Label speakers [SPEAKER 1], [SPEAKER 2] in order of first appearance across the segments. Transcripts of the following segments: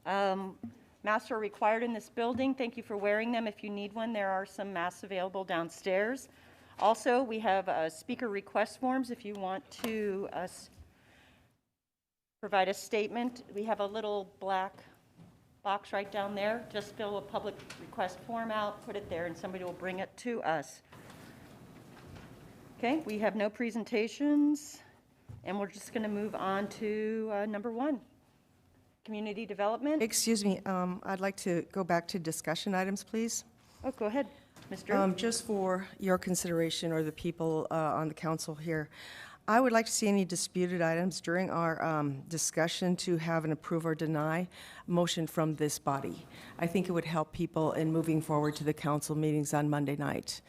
[SPEAKER 1] Masks are required in this building. Thank you for wearing them. If you need one, there are some masks available downstairs. Also, we have speaker request forms if you want to provide a statement. We have a little black box right down there. Just fill a public request form out, put it there, and somebody will bring it to us. Okay, we have no presentations, and we're just going to move on to number 1, community development.
[SPEAKER 2] Excuse me, I'd like to go back to discussion items, please.
[SPEAKER 1] Oh, go ahead, Mr.
[SPEAKER 2] Just for your consideration or the people on the council here, I would like to see any disputed items during our discussion to have an approve or deny motion from this body. I think it would help people in moving forward to the council meetings on Monday night.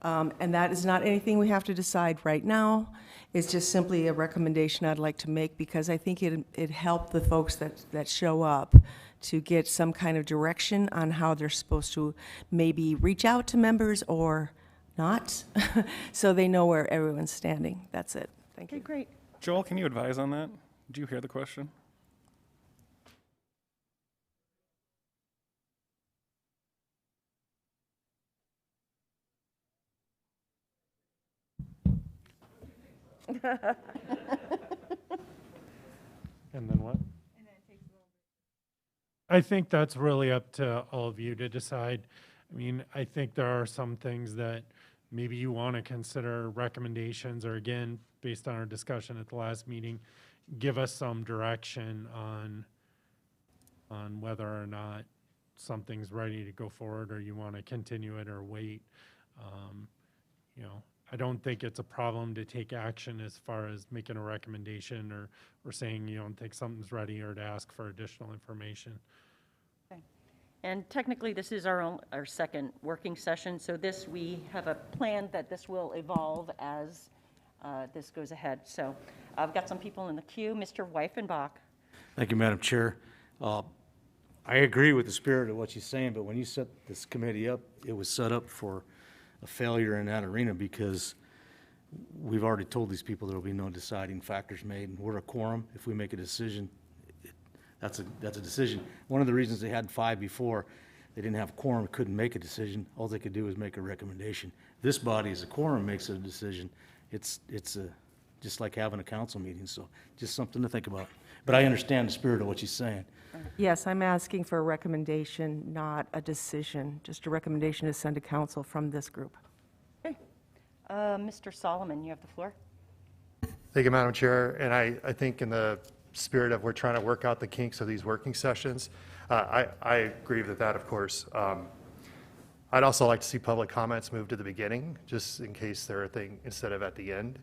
[SPEAKER 2] And that is not anything we have to decide right now. It's just simply a recommendation I'd like to make because I think it helped the folks that show up to get some kind of direction on how they're supposed to maybe reach out to members or not, so they know where everyone's standing. That's it. Thank you.
[SPEAKER 1] Okay, great.
[SPEAKER 3] Joel, can you advise on that? Did you hear the question?
[SPEAKER 4] And then what? I think that's really up to all of you to decide. I mean, I think there are some things that maybe you want to consider recommendations, or again, based on our discussion at the last meeting, give us some direction on whether or not something's ready to go forward, or you want to continue it or wait. You know, I don't think it's a problem to take action as far as making a recommendation or saying you don't think something's ready, or to ask for additional information.
[SPEAKER 1] Okay. And technically, this is our second working session, so we have a plan that this will evolve as this goes ahead. So I've got some people in the queue. Mr. Weifenbach.
[SPEAKER 5] Thank you, Madam Chair. I agree with the spirit of what she's saying, but when you set this committee up, it was set up for a failure in that arena because we've already told these people there will be no deciding factors made, and we're a quorum. If we make a decision, that's a decision. One of the reasons they had 5 before, they didn't have a quorum, couldn't make a decision. All they could do was make a recommendation. This body, as a quorum, makes a decision. It's just like having a council meeting, so just something to think about. But I understand the spirit of what she's saying.
[SPEAKER 2] Yes, I'm asking for a recommendation, not a decision, just a recommendation to send to council from this group.
[SPEAKER 1] Okay. Mr. Solomon, you have the floor.
[SPEAKER 6] Thank you, Madam Chair. And I think in the spirit of we're trying to work out the kinks of these working sessions, I agree with that, of course. I'd also like to see public comments move to the beginning, just in case there are things, instead of at the end.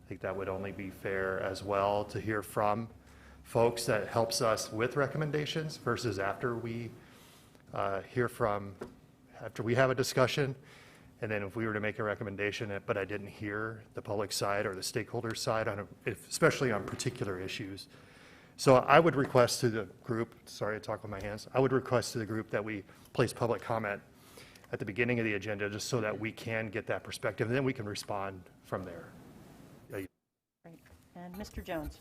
[SPEAKER 6] I think that would only be fair as well to hear from folks that helps us with recommendations versus after we after we have a discussion. And then if we were to make a recommendation, but I didn't hear the public side or the stakeholder side, especially on particular issues. So I would request to the group, sorry I talk with my hands, I would request to the group that we place public comment at the beginning of the agenda just so that we can get that perspective, and then we can respond from there.
[SPEAKER 1] Great. And Mr. Jones.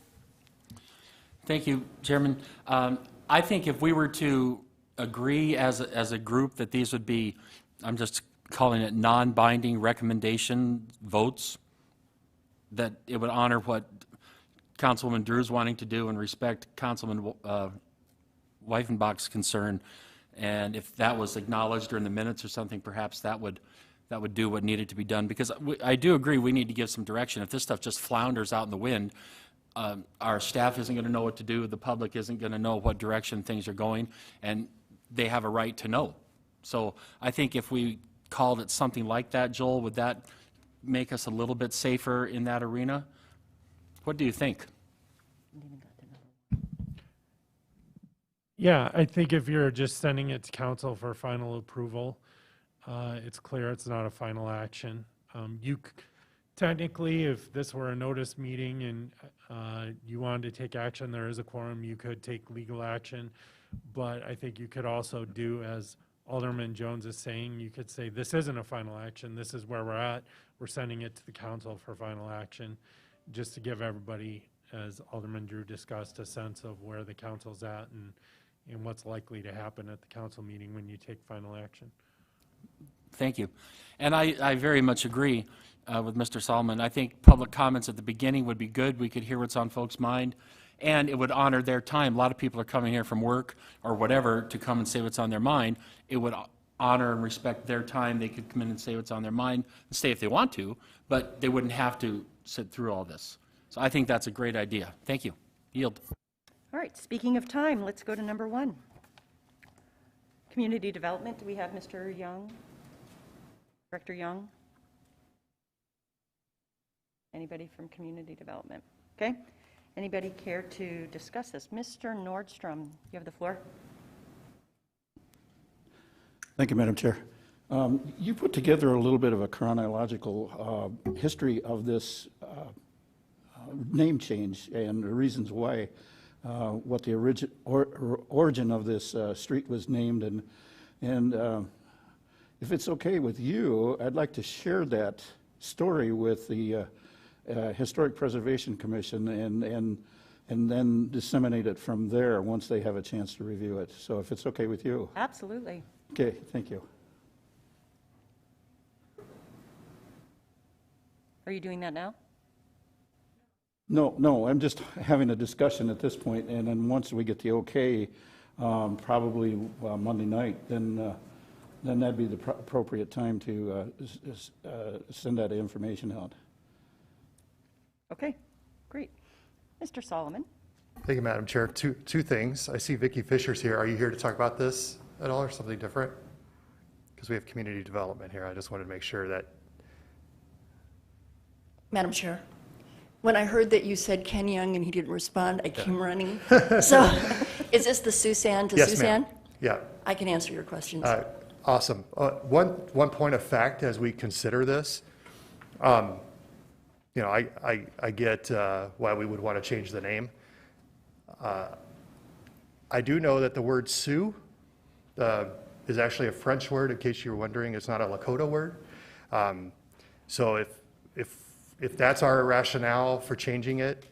[SPEAKER 7] Thank you, Chairman. I think if we were to agree as a group that these would be, I'm just calling it non-binding recommendation votes, that it would honor what Councilwoman Drew's wanting to do and respect Councilman Weifenbach's concern. And if that was acknowledged or in the minutes or something, perhaps that would do what needed to be done. Because I do agree we need to give some direction. If this stuff just flounders out in the wind, our staff isn't going to know what to do, the public isn't going to know what direction things are going, and they have a right to know. So I think if we called it something like that, Joel, would that make us a little bit safer in that arena? What do you think?
[SPEAKER 4] Yeah, I think if you're just sending it to council for final approval, it's clear it's not a final action. Technically, if this were a notice meeting and you wanted to take action, there is a quorum, you could take legal action. But I think you could also do, as Alderman Jones is saying, you could say, this isn't a final action, this is where we're at, we're sending it to the council for final action, just to give everybody, as Alderman Drew discussed, a sense of where the council's at and, and what's likely to happen at the council meeting when you take final action.
[SPEAKER 7] Thank you. And I very much agree with Mr. Solomon. I think public comments at the beginning would be good. We could hear what's on folks' mind, and it would honor their time. A lot of people are coming here from work or whatever to come and say what's on their mind. It would honor and respect their time. They could come in and say what's on their mind, and stay if they want to, but they wouldn't have to sit through all this. So I think that's a great idea. Thank you. Yield.
[SPEAKER 1] All right, speaking of time, let's go to number 1. Community development, do we have Mr. Young? Director Young? Anybody from community development? Okay. Anybody care to discuss this? Mr. Nordstrom, you have the floor.
[SPEAKER 8] Thank you, Madam Chair. You put together a little bit of a chronological history of this name change and the reasons why, what the origin of this street was named, and if it's okay with you, I'd like to share that story with the Historic Preservation Commission and then disseminate it from there once they have a chance to review it. So if it's okay with you.
[SPEAKER 1] Absolutely.
[SPEAKER 8] Okay, thank you.
[SPEAKER 1] Are you doing that now?
[SPEAKER 8] No, I'm just having a discussion at this point, and then once we get the okay, probably Monday night, then that'd be the appropriate time to send that information out.
[SPEAKER 1] Okay, great. Mr. Solomon?
[SPEAKER 6] Thank you, Madam Chair. Two things. I see Vicki Fisher's here. Are you here to talk about this at all or something different? Because we have community development here. I just wanted to make sure that.
[SPEAKER 9] Madam Chair, when I heard that you said Ken Young and he didn't respond, I came running. So is this the Susan to
[SPEAKER 6] Yes,
[SPEAKER 9] Susan?
[SPEAKER 6] ma'am. Yeah.
[SPEAKER 9] I can answer your questions.
[SPEAKER 6] Awesome. One point of fact as we consider this, you know, I get why we would want to change the name. I do know that the word Sioux is actually a French word, in case you were wondering. It's not a Lakota word. So if that's our rationale for changing it,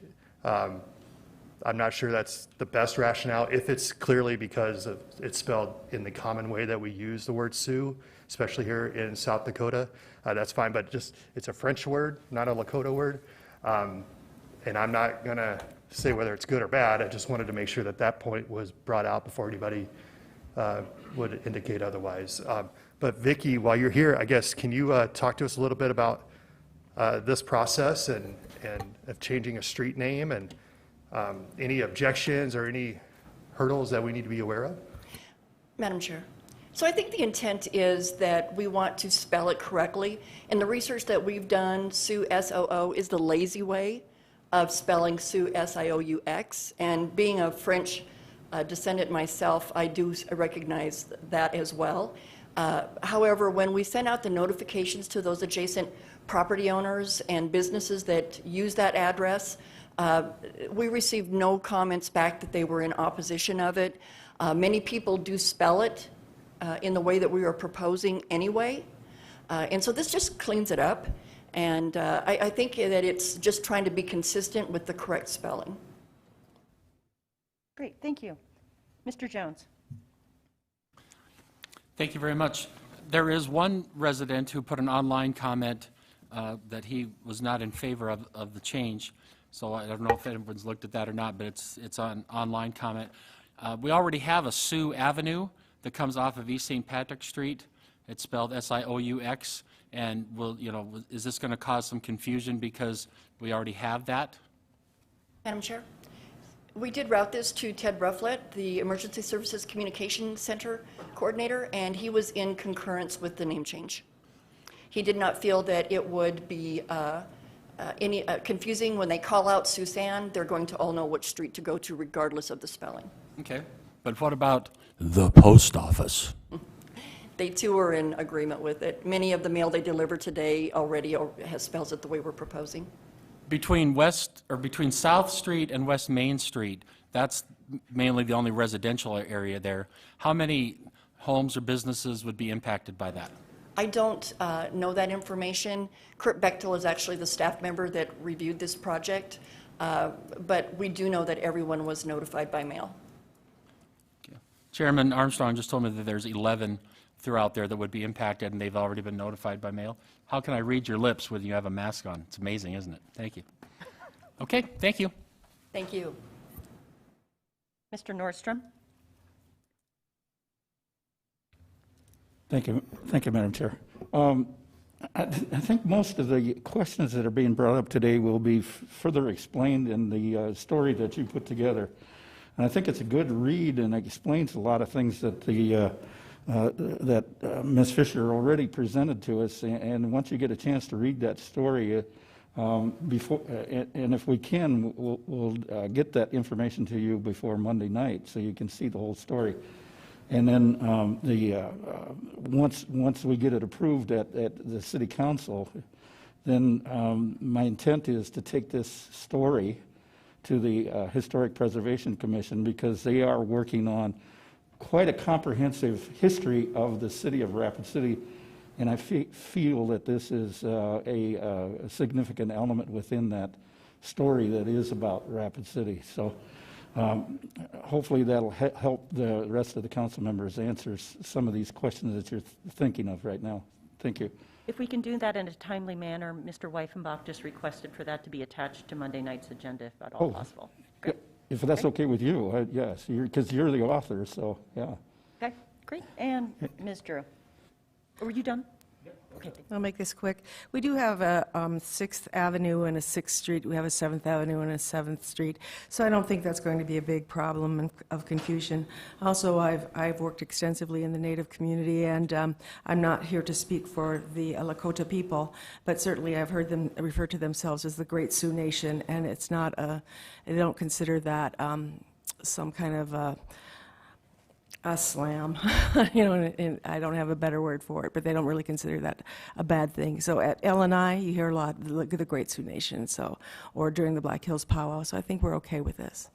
[SPEAKER 6] I'm not sure that's the best rationale. If it's clearly because it's spelled in the common way that we use the word Sioux, especially here in South Dakota, that's fine. But just it's a French word, not a Lakota word. And I'm not going to say whether it's good or bad. I just wanted to make sure that that point was brought out before anybody would indicate otherwise. But Vicki, while you're here, I guess, can you talk to us a little bit about this process and of changing a street name and any objections or any hurdles that we need to be aware of?
[SPEAKER 9] Madam Chair. So I think the intent is that we want to spell it correctly. In the research that we've done, Sioux, S-O-O, is the lazy way of spelling Sioux, S-I-O-U-X. And being a French descendant myself, I do recognize that as well. However, when we send out the notifications to those adjacent property owners and businesses that use that address, we received no comments back that they were in opposition of it. Many people do spell it in the way that we are proposing anyway. And so this just cleans it up. And I think that it's just trying to be consistent with the correct spelling.
[SPEAKER 1] Great, thank you. Mr. Jones?
[SPEAKER 7] Thank you very much. There is one resident who put an online comment that he was not in favor of the change. So I don't know if anyone's looked at that or not, but it's an online comment. We already have a Sioux Avenue that comes off of East St. Patrick Street. It's spelled S-I-O-U-X. And is this going to cause some confusion because we already have that?
[SPEAKER 9] Madam Chair, we did route this to Ted Rufflett, the Emergency Services Communication Center coordinator, and he was in concurrence with the name change. He did not feel that it would be any confusing. When they call out Susan, they're going to all know which street to go to regardless of the spelling.
[SPEAKER 7] Okay. But what about the post office?
[SPEAKER 9] They too are in agreement with it. Many of the mail they deliver today already spells it the way we're proposing.
[SPEAKER 7] Between South Street and West Main Street, that's mainly the only residential area there. How many homes or businesses would be impacted by that?
[SPEAKER 9] I don't know that information. Kurt Bechtel is actually the staff member that reviewed this project, but we do know that everyone was notified by mail.
[SPEAKER 7] Okay. Chairman Armstrong just told me that there's 11 throughout there that would be impacted, and they've already been notified by mail. How can I read your lips when you have a mask on? It's amazing, isn't it? Thank you. Okay, thank you.
[SPEAKER 9] Thank you.
[SPEAKER 1] Mr. Nordstrom?
[SPEAKER 8] Thank you, Madam Chair. I think most of the questions that are being brought up today will be further explained in the story that you put together. And I think it's a good read and it explains a lot of things that Ms. Fisher already presented to us. And once you get a chance to read that story, before, and if we can, we'll get that information to you before Monday night so you can see the whole story. And then once we get it approved at the city council, then my intent is to take this story to the Historic Preservation Commission because they are working on quite a comprehensive history of the city of Rapid City. And I feel that this is a significant element within that story that is about Rapid City. So hopefully that'll help the rest of the council members answer some of these questions that you're thinking of right now. Thank you.
[SPEAKER 1] If we can do that in a timely manner, Mr. Weifenbach just requested for that to be attached to Monday night's agenda, if at all possible. Great.
[SPEAKER 8] If that's okay with you, yes, because you're the author, so yeah.
[SPEAKER 1] Okay, great. And Ms. Drew, were you done? Okay.
[SPEAKER 2] I'll make this quick. We do have a 6th Avenue and a 6th Street. We have a 7th Avenue and a 7th Street. So I don't think that's going to be a big problem of confusion. Also, I've worked extensively in the Native community, and I'm not here to speak for the Lakota people, but certainly I've heard them refer to themselves as the Great Sioux Nation, and it's not they don't consider that some kind of a slam, and I don't have a better word for it, but they don't really consider that a bad thing. So at LNI, you hear a lot of the Great Sioux Nation, or during the Black Hills Powwow, so I think we're okay with this.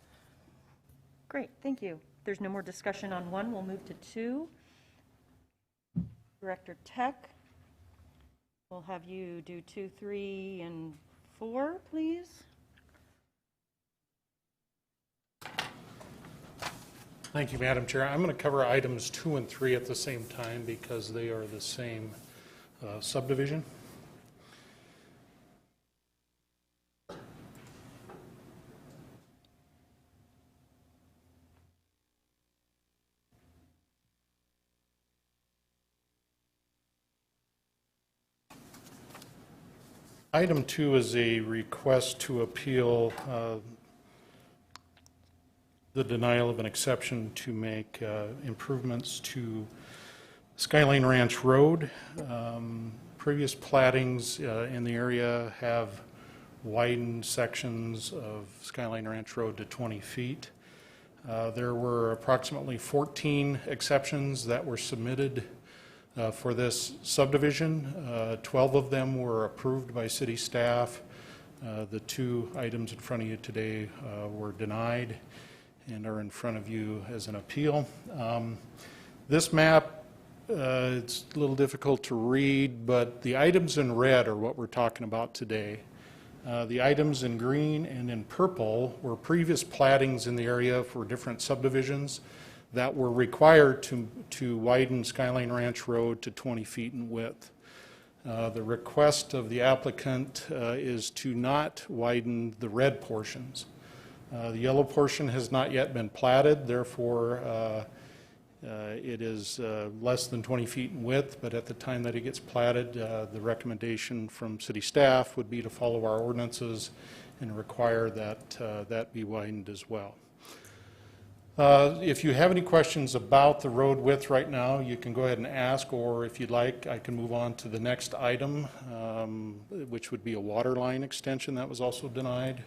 [SPEAKER 1] Great, thank you. If there's no more discussion on 1, we'll move to 2. Director Tech, we'll have you do 2, 3, and 4, please.
[SPEAKER 10] Thank you, Madam Chair. I'm going to cover items 2 and 3 at the same time because they are the same subdivision. Item 2 is a request to appeal the denial of an exception to make improvements to Skyline Ranch Road. Previous plattings in the area have widened sections of Skyline Ranch Road to 20 feet. There were approximately 14 exceptions that were submitted for this subdivision. 12 of them were approved by city staff. The 2 items in front of you today were denied and are in front of you as an appeal. This map, it's a little difficult to read, but the items in red are what we're talking about today. The items in green and in purple were previous plattings in the area for different subdivisions that were required to widen Skyline Ranch Road to 20 feet in width. The request of the applicant is to not widen the red portions. The yellow portion has not yet been platted, therefore it is less than 20 feet in width, but at the time that it gets platted, the recommendation from city staff would be to follow our ordinances and require that that be widened as well. If you have any questions about the road width right now, you can go ahead and ask, or if you'd like, I can move on to the next item, which would be a water line extension that was also denied.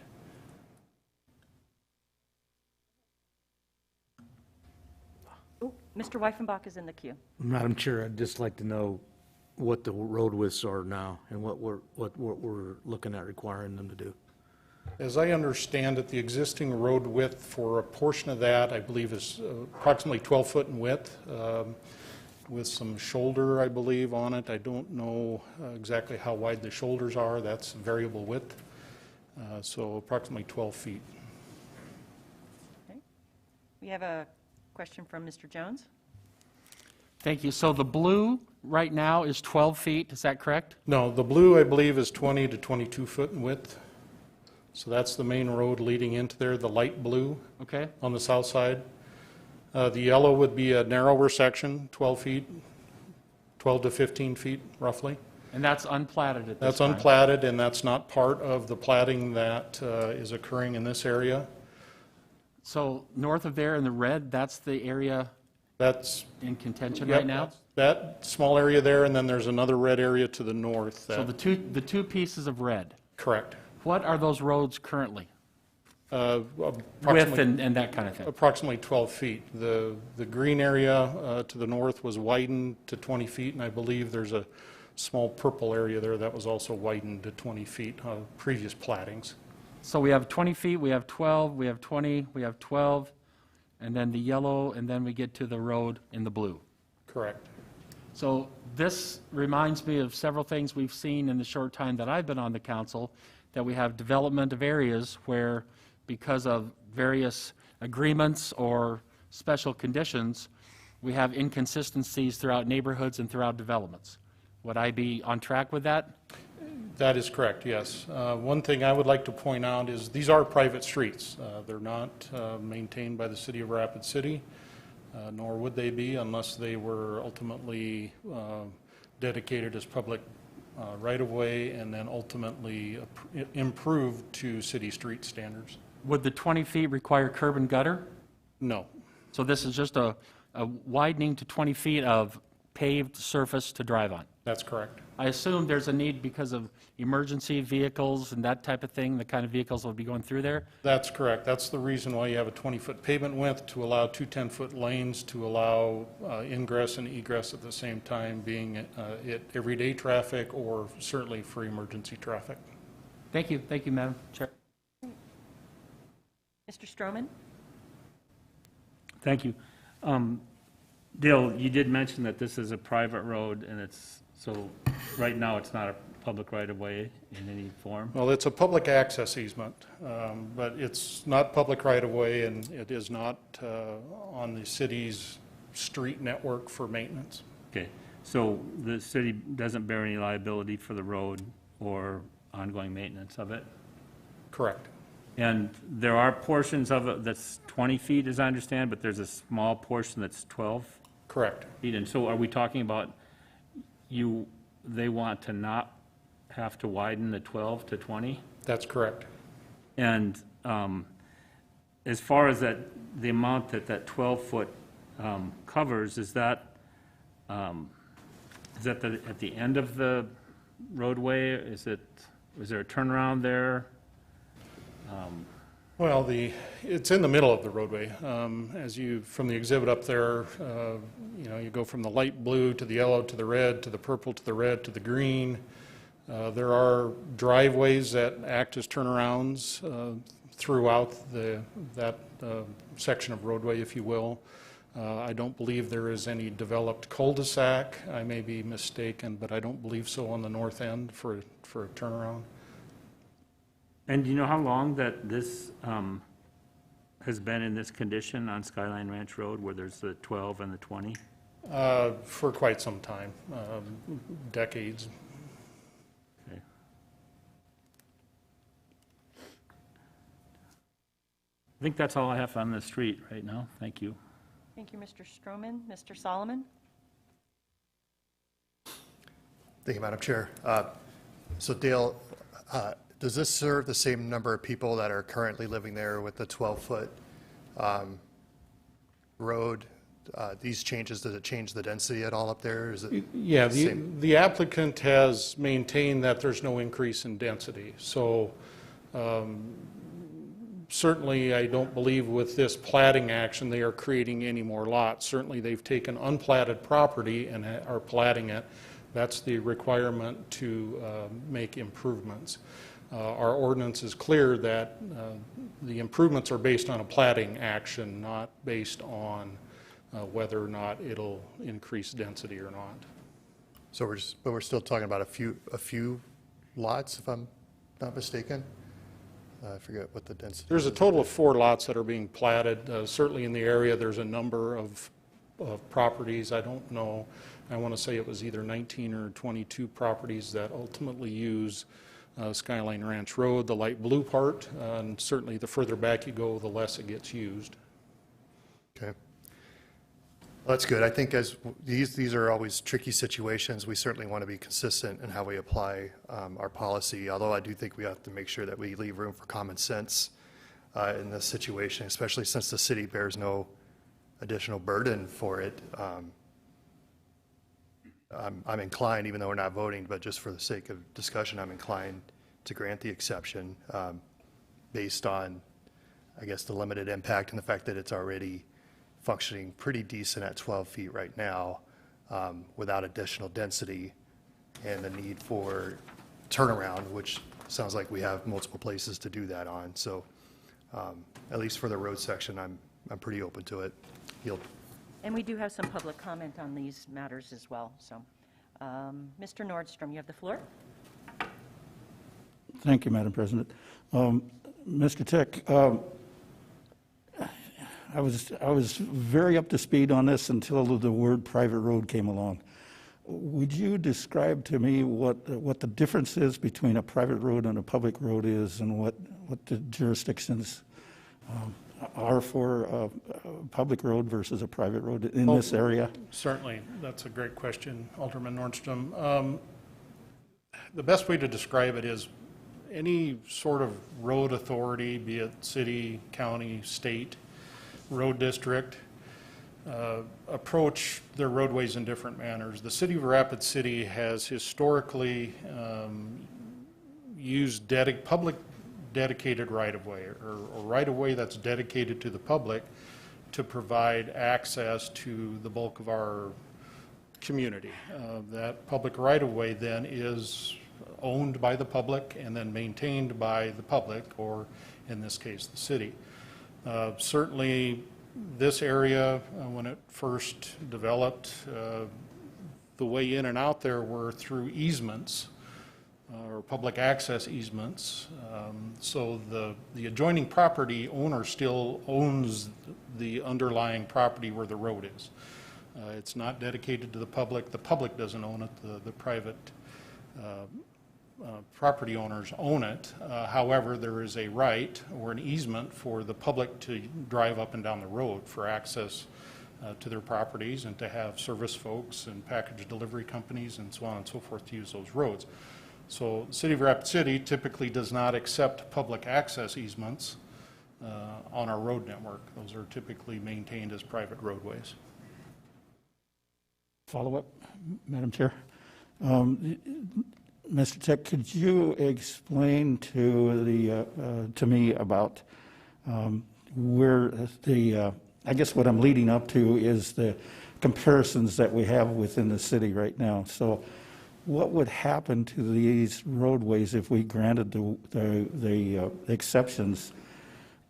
[SPEAKER 1] Mr. Weifenbach is in the queue.
[SPEAKER 5] Madam Chair, I'd just like to know what the road widths are now and what we're looking at requiring them to do.
[SPEAKER 10] As I understand it, the existing road width for a portion of that, I believe, is approximately 12 foot in width, with some shoulder, I believe, on it. I don't know exactly how wide the shoulders are. That's variable width, so approximately 12 feet.
[SPEAKER 1] Okay. We have a Question from Mr. Jones?
[SPEAKER 7] Thank you. So the blue right now is 12 feet, is that correct?
[SPEAKER 10] No, the blue, I believe, is 20 to 22 foot in width. So that's the main road leading into there, the light blue
[SPEAKER 7] Okay.
[SPEAKER 10] on the south side. The yellow would be a narrower section, 12 feet, 12 to 15 feet roughly.
[SPEAKER 7] And that's unplatted at this
[SPEAKER 10] That's
[SPEAKER 7] time?
[SPEAKER 10] unplatted, and that's not part of the platting that is occurring in this area.
[SPEAKER 7] So north of there in the red, that's the area
[SPEAKER 10] That's,
[SPEAKER 7] in contention
[SPEAKER 10] yep,
[SPEAKER 7] right now?
[SPEAKER 10] that small area there, and then there's another red area to the north.
[SPEAKER 7] So the two pieces of red,
[SPEAKER 10] Correct.
[SPEAKER 7] what are those roads currently? Width
[SPEAKER 10] Approximately,
[SPEAKER 7] and that kind of thing?
[SPEAKER 10] approximately 12 feet. The green area to the north was widened to 20 feet, and I believe there's a small purple area there that was also widened to 20 feet, previous plattings.
[SPEAKER 7] So we have 20 feet, we have 12, we have 20, we have 12, and then the yellow, and then we get to the road in the blue.
[SPEAKER 10] Correct.
[SPEAKER 7] So this reminds me of several things we've seen in the short time that I've been on the council, that we have development of areas where, because of various agreements or special conditions, we have inconsistencies throughout neighborhoods and throughout developments. Would I be on track with that?
[SPEAKER 10] That is correct, yes. One thing I would like to point out is these are private streets. They're not maintained by the city of Rapid City, nor would they be unless they were ultimately dedicated as public right-of-way and then ultimately improved to city street standards.
[SPEAKER 7] Would the 20 feet require curb and gutter?
[SPEAKER 10] No,
[SPEAKER 7] So this is just a widening to 20 feet of paved surface to drive on?
[SPEAKER 10] that's correct.
[SPEAKER 7] I assume there's a need because of emergency vehicles and that type of thing, the kind of vehicles will be going through there?
[SPEAKER 10] That's correct. That's the reason why you have a 20-foot pavement width, to allow two 10-foot lanes, to allow ingress and egress at the same time, being it everyday traffic or certainly for emergency traffic.
[SPEAKER 7] Thank you, Madam Chair.
[SPEAKER 1] Mr. Stroman?
[SPEAKER 11] Thank you. Dale, you did mention that this is a private road, and so right now it's not a public right-of-way in any form?
[SPEAKER 10] Well, it's a public access easement, but it's not public right-of-way, and it is not on the city's street network for maintenance.
[SPEAKER 11] Okay, so the city doesn't bear any liability for the road or ongoing maintenance of it?
[SPEAKER 10] Correct.
[SPEAKER 11] And there are portions of it that's 20 feet, as I understand, but there's a small portion that's 12
[SPEAKER 10] Correct.
[SPEAKER 11] feet. And so are we talking about they want to not have to widen the 12 to 20?
[SPEAKER 10] That's correct.
[SPEAKER 11] And as far as the amount that 12-foot covers, is that at the end of the roadway? Is there a turnaround there?
[SPEAKER 10] Well, it's in the middle of the roadway. From the exhibit up there, you go from the light blue to the yellow to the red to the purple to the red to the green. There are driveways that act as turnarounds throughout that section of roadway, if you will. I don't believe there is any developed cul-de-sac. I may be mistaken, but I don't believe so on the north end for a turnaround.
[SPEAKER 11] And do you know how long that this has been in this condition on Skyline Ranch Road, where there's the 12 and the 20?
[SPEAKER 10] For quite some time, decades.
[SPEAKER 11] Okay. I think that's all I have on the street right now. Thank you.
[SPEAKER 1] Thank you, Mr. Stroman. Mr. Solomon?
[SPEAKER 6] Thank you, Madam Chair. So Dale, does this serve the same number of people that are currently living there with the 12-foot road? These changes, does it change the density at all up there? Is it
[SPEAKER 10] Yeah,
[SPEAKER 6] same?
[SPEAKER 10] the applicant has maintained that there's no increase in density. So certainly, I don't believe with this platting action they are creating any more lots. Certainly, they've taken unplatted property and are platting it. That's the requirement to make improvements. Our ordinance is clear that the improvements are based on a platting action, not based on whether or not it'll increase density or not.
[SPEAKER 6] So we're still talking about a few lots, if I'm not mistaken? I forget what the density.
[SPEAKER 10] There's a
[SPEAKER 6] is.
[SPEAKER 10] total of 4 lots that are being platted. Certainly in the area, there's a number of properties. I don't know, I want to say it was either 19 or 22 properties that ultimately use Skyline Ranch Road, the light blue part, and certainly the further back you go, the less it gets used.
[SPEAKER 6] Okay. Well, that's good. I think as these are always tricky situations, we certainly want to be consistent in how we apply our policy, although I do think we have to make sure that we leave room for common sense in this situation, especially since the city bears no additional burden for it. I'm inclined, even though we're not voting, but just for the sake of discussion, I'm inclined to grant the exception based on, I guess, the limited impact and the fact that it's already functioning pretty decent at 12 feet right now without additional density and the need for turnaround, which sounds like we have multiple places to do that on. So at least for the road section, I'm pretty open to it. Yield.
[SPEAKER 1] And we do have some public comment on these matters as well. So, Mr. Nordstrom, you have the floor.
[SPEAKER 8] Thank you, Madam President. Mr. Tick, I was very up to speed on this until the word private road came along. Would you describe to me what the difference is between a private road and a public road is, and what the jurisdictions are for a public road versus a private road in this area?
[SPEAKER 10] Certainly, that's a great question, Alderman Nordstrom. The best way to describe it is any sort of road authority, be it city, county, state, road district, approach their roadways in different manners. The City of Rapid City has historically used public dedicated right-of-way, or right-of-way that's dedicated to the public to provide access to the bulk of our community. That public right-of-way then is owned by the public and then maintained by the public, or in this case, the city. Certainly, this area, when it first developed, the way in and out there were through easements, or public access easements. So the adjoining property owner still owns the underlying property where the road is. It's not dedicated to the public. The public doesn't own it. The private property owners own it. However, there is a right or an easement for the public to drive up and down the road for access to their properties, and to have service folks and package delivery companies and so on and so forth to use those roads. So the City of Rapid City typically does not accept public access easements on our road network. Those are typically maintained as private roadways.
[SPEAKER 8] Follow-up, Madam Chair. Mr. Tech, could you explain to me about where I guess what I'm leading up to is the comparisons that we have within the city right now. So what would happen to these roadways if we granted the exceptions,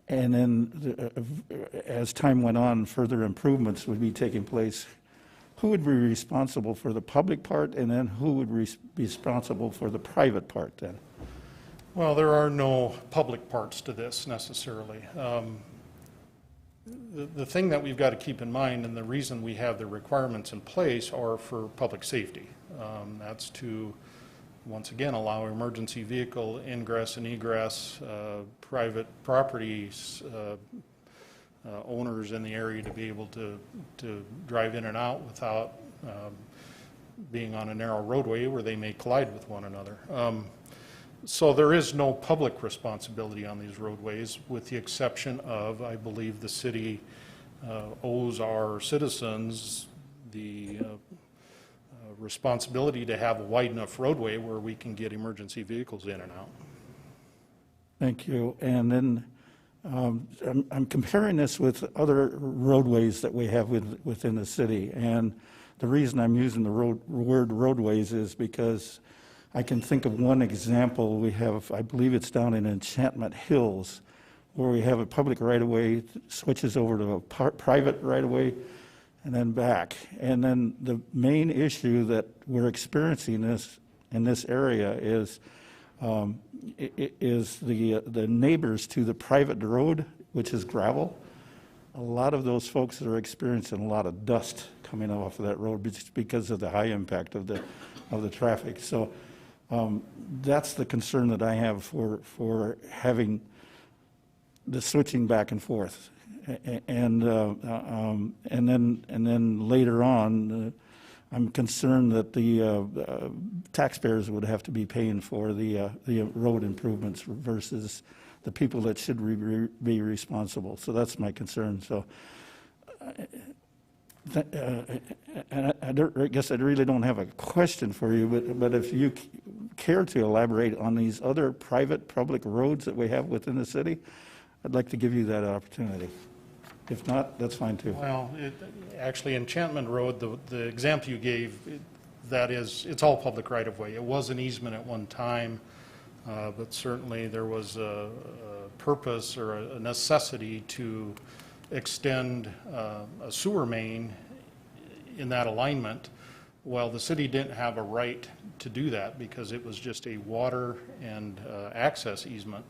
[SPEAKER 8] and then as time went on, further improvements would be taking place? Who would be responsible for the public part, and then who would be responsible for the private part then?
[SPEAKER 10] Well, there are no public parts to this necessarily. The thing that we've got to keep in mind, and the reason we have the requirements in place, are for public safety. That's to, once again, allow emergency vehicle ingress and egress, private properties, owners in the area to be able to drive in and out without being on a narrow roadway where they may collide with one another. So there is no public responsibility on these roadways, with the exception of, I believe, the city owes our citizens the responsibility to have a wide enough roadway where we can get emergency vehicles in and out.
[SPEAKER 8] Thank you. And then I'm comparing this with other roadways that we have within the city. And the reason I'm using the word roadways is because I can think of one example. We have, I believe it's down in Enchantment Hills, where we have a public right-of-way that switches over to a private right-of-way and then back. And then the main issue that we're experiencing in this area is is the neighbors to the private road, which is gravel. A lot of those folks are experiencing a lot of dust coming off of that road just because of the high impact of the traffic. So that's the concern that I have for having the switching back and forth. And then later on, I'm concerned that the taxpayers would have to be paying for the road improvements versus the people that should be responsible. So that's my concern. So, and I guess I really don't have a question for you, but if you care to elaborate on these other private public roads that we have within the city, I'd like to give you that opportunity. If not, that's fine too.
[SPEAKER 10] Well, actually, Enchantment Road, the example you gave, it's all public right-of-way. It was an easement at one time, but certainly there was a purpose or a necessity to extend a sewer main in that alignment. Well, the city didn't have a right to do that because it was just a water and access easement.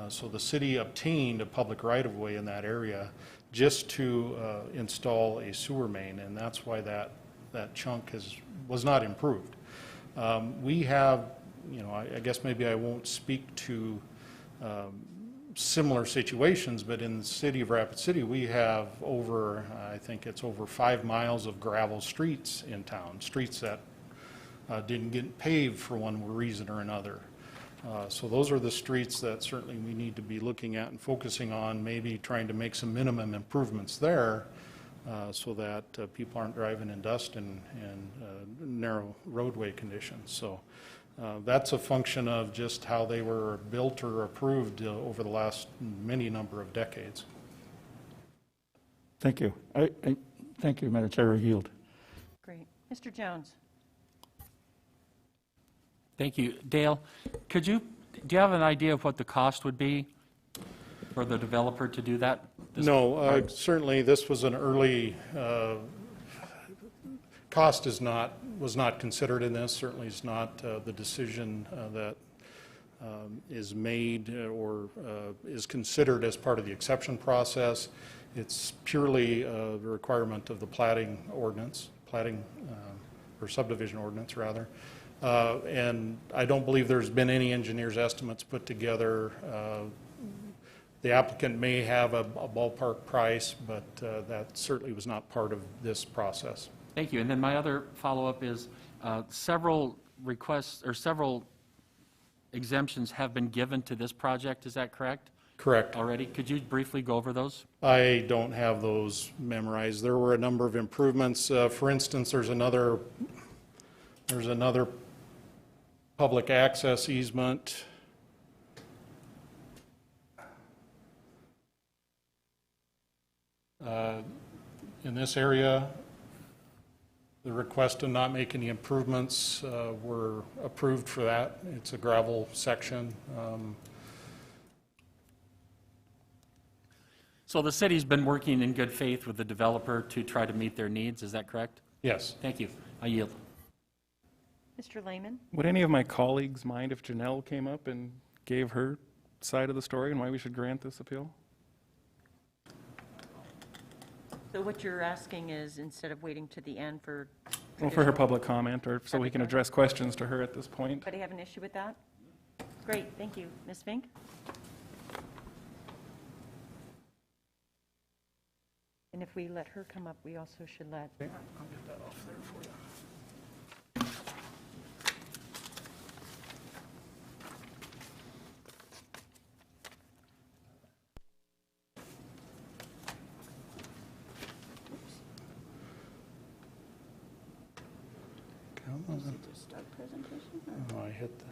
[SPEAKER 10] So the city obtained a public right-of-way in that area just to install a sewer main, and that's why that chunk was not improved. We have, I guess maybe I won't speak to similar situations, but in the city of Rapid City, we have I think it's over 5 miles of gravel streets in town, streets that didn't get paved for one reason or another. So those are the streets that certainly we need to be looking at and focusing on, maybe trying to make some minimum improvements there so that people aren't driving in dust and narrow roadway conditions. So that's a function of just how they were built or approved over the last many number of decades.
[SPEAKER 8] Thank you. Thank you, Madam Chair. I yield.
[SPEAKER 1] Great. Mr. Jones?
[SPEAKER 7] Thank you. Dale, do you have an idea of what the cost would be for the developer to do that?
[SPEAKER 10] No, certainly this was an early, cost was not considered in this, certainly is not the decision that is made or is considered as part of the exception process. It's purely the requirement of the platting ordinance, or subdivision ordinance rather. And I don't believe there's been any engineer's estimates put together. The applicant may have a ballpark price, but that certainly was not part of this process.
[SPEAKER 7] Thank you. And then my other follow-up is several requests or several exemptions have been given to this project. Is that correct?
[SPEAKER 10] Correct.
[SPEAKER 7] Already? Could you briefly go over those?
[SPEAKER 10] I don't have those memorized. There were a number of improvements. For instance, there's another public access easement. In this area, the request to not make any improvements were approved for that. It's a gravel section.
[SPEAKER 7] So the city's been working in good faith with the developer to try to meet their needs. Is that correct?
[SPEAKER 10] Yes.
[SPEAKER 7] Thank you. I yield.
[SPEAKER 1] Mr. Lehman?
[SPEAKER 3] Would any of my colleagues mind if Janelle came up and gave her side of the story and why we should grant this appeal?
[SPEAKER 1] So what you're asking is, instead of waiting to the end for...
[SPEAKER 3] Well, for her public comment, or so we can address questions to her at this point.
[SPEAKER 1] Anybody have an issue with that? Great, thank you. Ms. Fink? And if we let her come up, we also should let...
[SPEAKER 10] I'll get that off there for you.
[SPEAKER 12] Start presentation?
[SPEAKER 10] Oh, I hit the...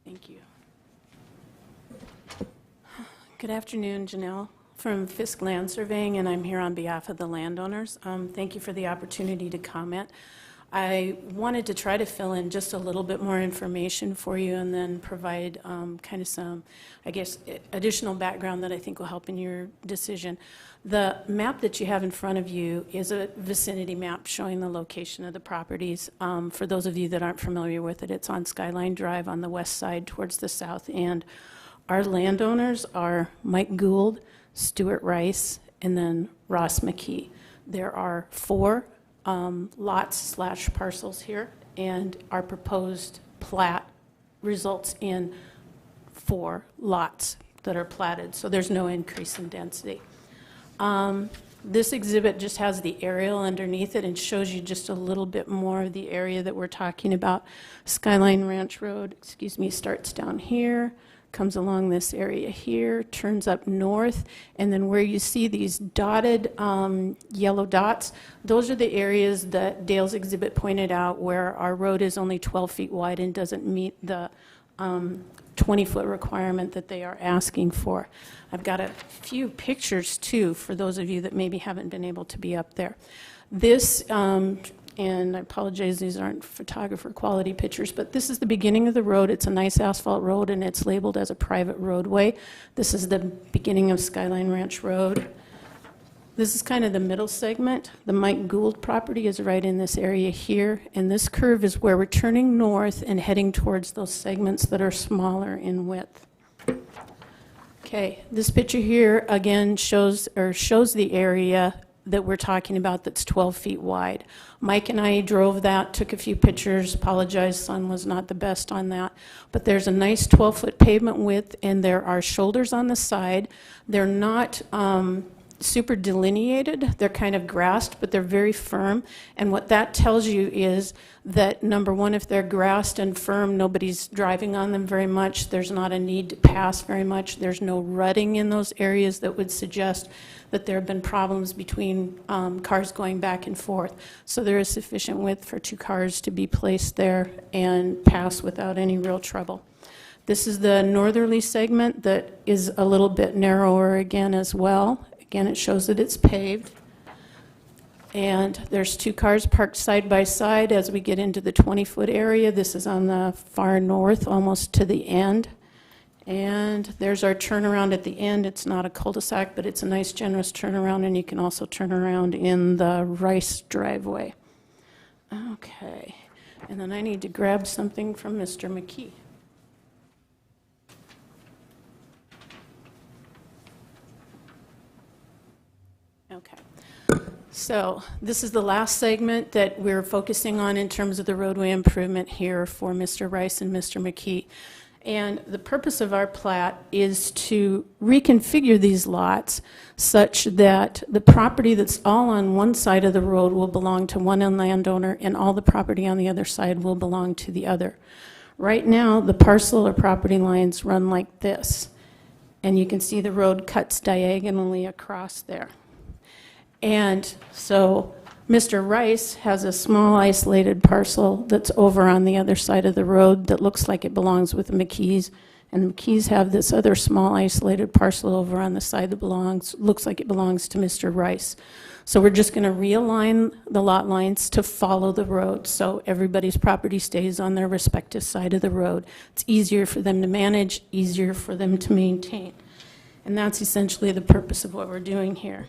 [SPEAKER 12] Thank you. Good afternoon, Janelle from Fisk Land Surveying, and I'm here on behalf of the landowners. Thank you for the opportunity to comment. I wanted to try to fill in just a little bit more information for you and then provide kind of some, I guess, additional background that I think will help in your decision. The map that you have in front of you is a vicinity map showing the location of the properties. For those of you that aren't familiar with it, it's on Skyline Drive on the west side towards the south end. Our landowners are Mike Gould, Stuart Rice, and then Ross McKee. There are 4 lots/parcels here, and our proposed plat results in 4 lots that are platted, so there's no increase in density. This exhibit just has the aerial underneath it and shows you just a little bit more of the area that we're talking about. Skyline Ranch Road, starts down here, comes along this area here, turns up north, and then where you see these dotted yellow dots, those are the areas that Dale's exhibit pointed out where our road is only 12 feet wide and doesn't meet the 20-foot requirement that they are asking for. I've got a few pictures too for those of you that maybe haven't been able to be up there. This, and I apologize, these aren't photographer quality pictures, but this is the beginning of the road. It's a nice asphalt road and it's labeled as a private roadway. This is the beginning of Skyline Ranch Road. This is kind of the middle segment. The Mike Gould property is right in this area here, and this curve is where we're turning north and heading towards those segments that are smaller in width. Okay, this picture here again shows the area that we're talking about that's 12 feet wide. Mike and I drove that, took a few pictures, apologize, sun was not the best on that. But there's a nice 12-foot pavement width, and there are shoulders on the side. They're not super delineated. They're kind of grassed, but they're very firm. And what that tells you is that, number one, if they're grassed and firm, nobody's driving on them very much. There's not a need to pass very much. There's no rutting in those areas that would suggest that there have been problems between cars going back and forth. So there is sufficient width for 2 cars to be placed there and pass without any real trouble. This is the northerly segment that is a little bit narrower again as well. Again, it shows that it's paved. And there's 2 cars parked side by side as we get into the 20-foot area. This is on the far north, almost to the end. And there's our turnaround at the end. It's not a cul-de-sac, but it's a nice, generous turnaround, and you can also turn around in the Rice driveway. Okay. And then I need to grab something from Mr. McKee. Okay. So this is the last segment that we're focusing on in terms of the roadway improvement here for Mr. Rice and Mr. McKee. And the purpose of our plat is to reconfigure these lots such that the property that's all on one side of the road will belong to one landowner and all the property on the other side will belong to the other. Right now, the parcel or property lines run like this. And you can see the road cuts diagonally across there. And so Mr. Rice has a small isolated parcel that's over on the other side of the road that looks like it belongs with the McKees, and the McKees have this other small isolated parcel over on the side that looks like it belongs to Mr. Rice. So we're just going to realign the lot lines to follow the road so everybody's property stays on their respective side of the road. It's easier for them to manage, easier for them to maintain. And that's essentially the purpose of what we're doing here.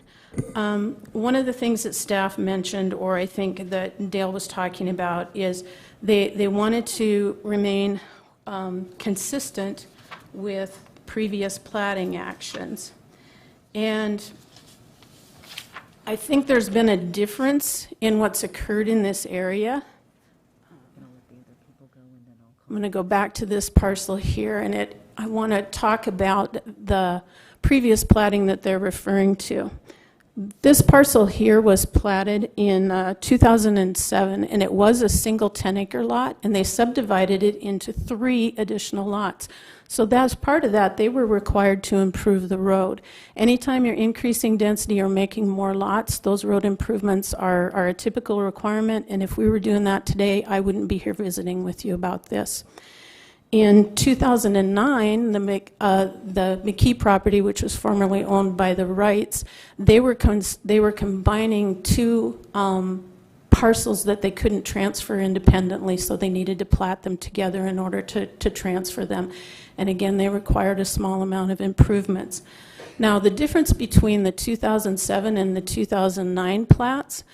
[SPEAKER 12] One of the things that staff mentioned, or I think that Dale was talking about, is they wanted to remain consistent with previous platting actions. And I think there's been a difference in what's occurred in this area. I'm going to go back to this parcel here, and I want to talk about the previous platting that they're referring to. This parcel here was platted in 2007, and it was a single 10-acre lot, and they subdivided it into 3 additional lots. So that's part of that. They were required to improve the road. Anytime you're increasing density or making more lots, those road improvements are a typical requirement, and if we were doing that today, I wouldn't be here visiting with you about this. In 2009, the McKee property, which was formerly owned by the Wrights, they were combining 2 parcels that they couldn't transfer independently, so they needed to plat them together in order to transfer them. And again, they required a small amount of improvements. Now, the difference between the 2007 and the 2009 plats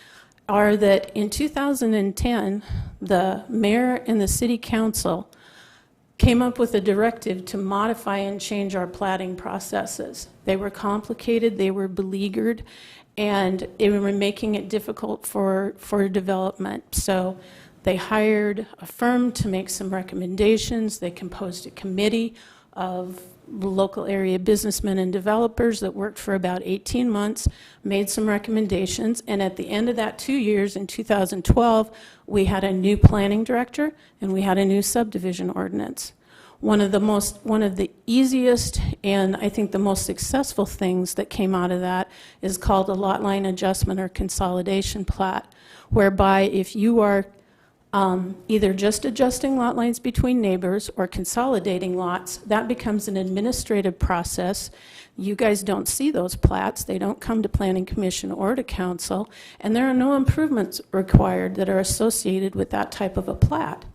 [SPEAKER 12] are that in 2010, the mayor and the city council came up with a directive to modify and change our platting processes. They were complicated, they were beleaguered, and they were making it difficult for development. So they hired a firm to make some recommendations. They composed a committee of local area businessmen and developers that worked for about 18 months, made some recommendations, and at the end of that 2 years, in 2012, we had a new planning director and we had a new subdivision ordinance. One of the easiest and I think the most successful things that came out of that is called a lot line adjustment or consolidation plat, whereby if you are either just adjusting lot lines between neighbors or consolidating lots, that becomes an administrative process. You guys don't see those plats. They don't come to Planning Commission or to Council, and there are no improvements required that are associated with that type of a plat.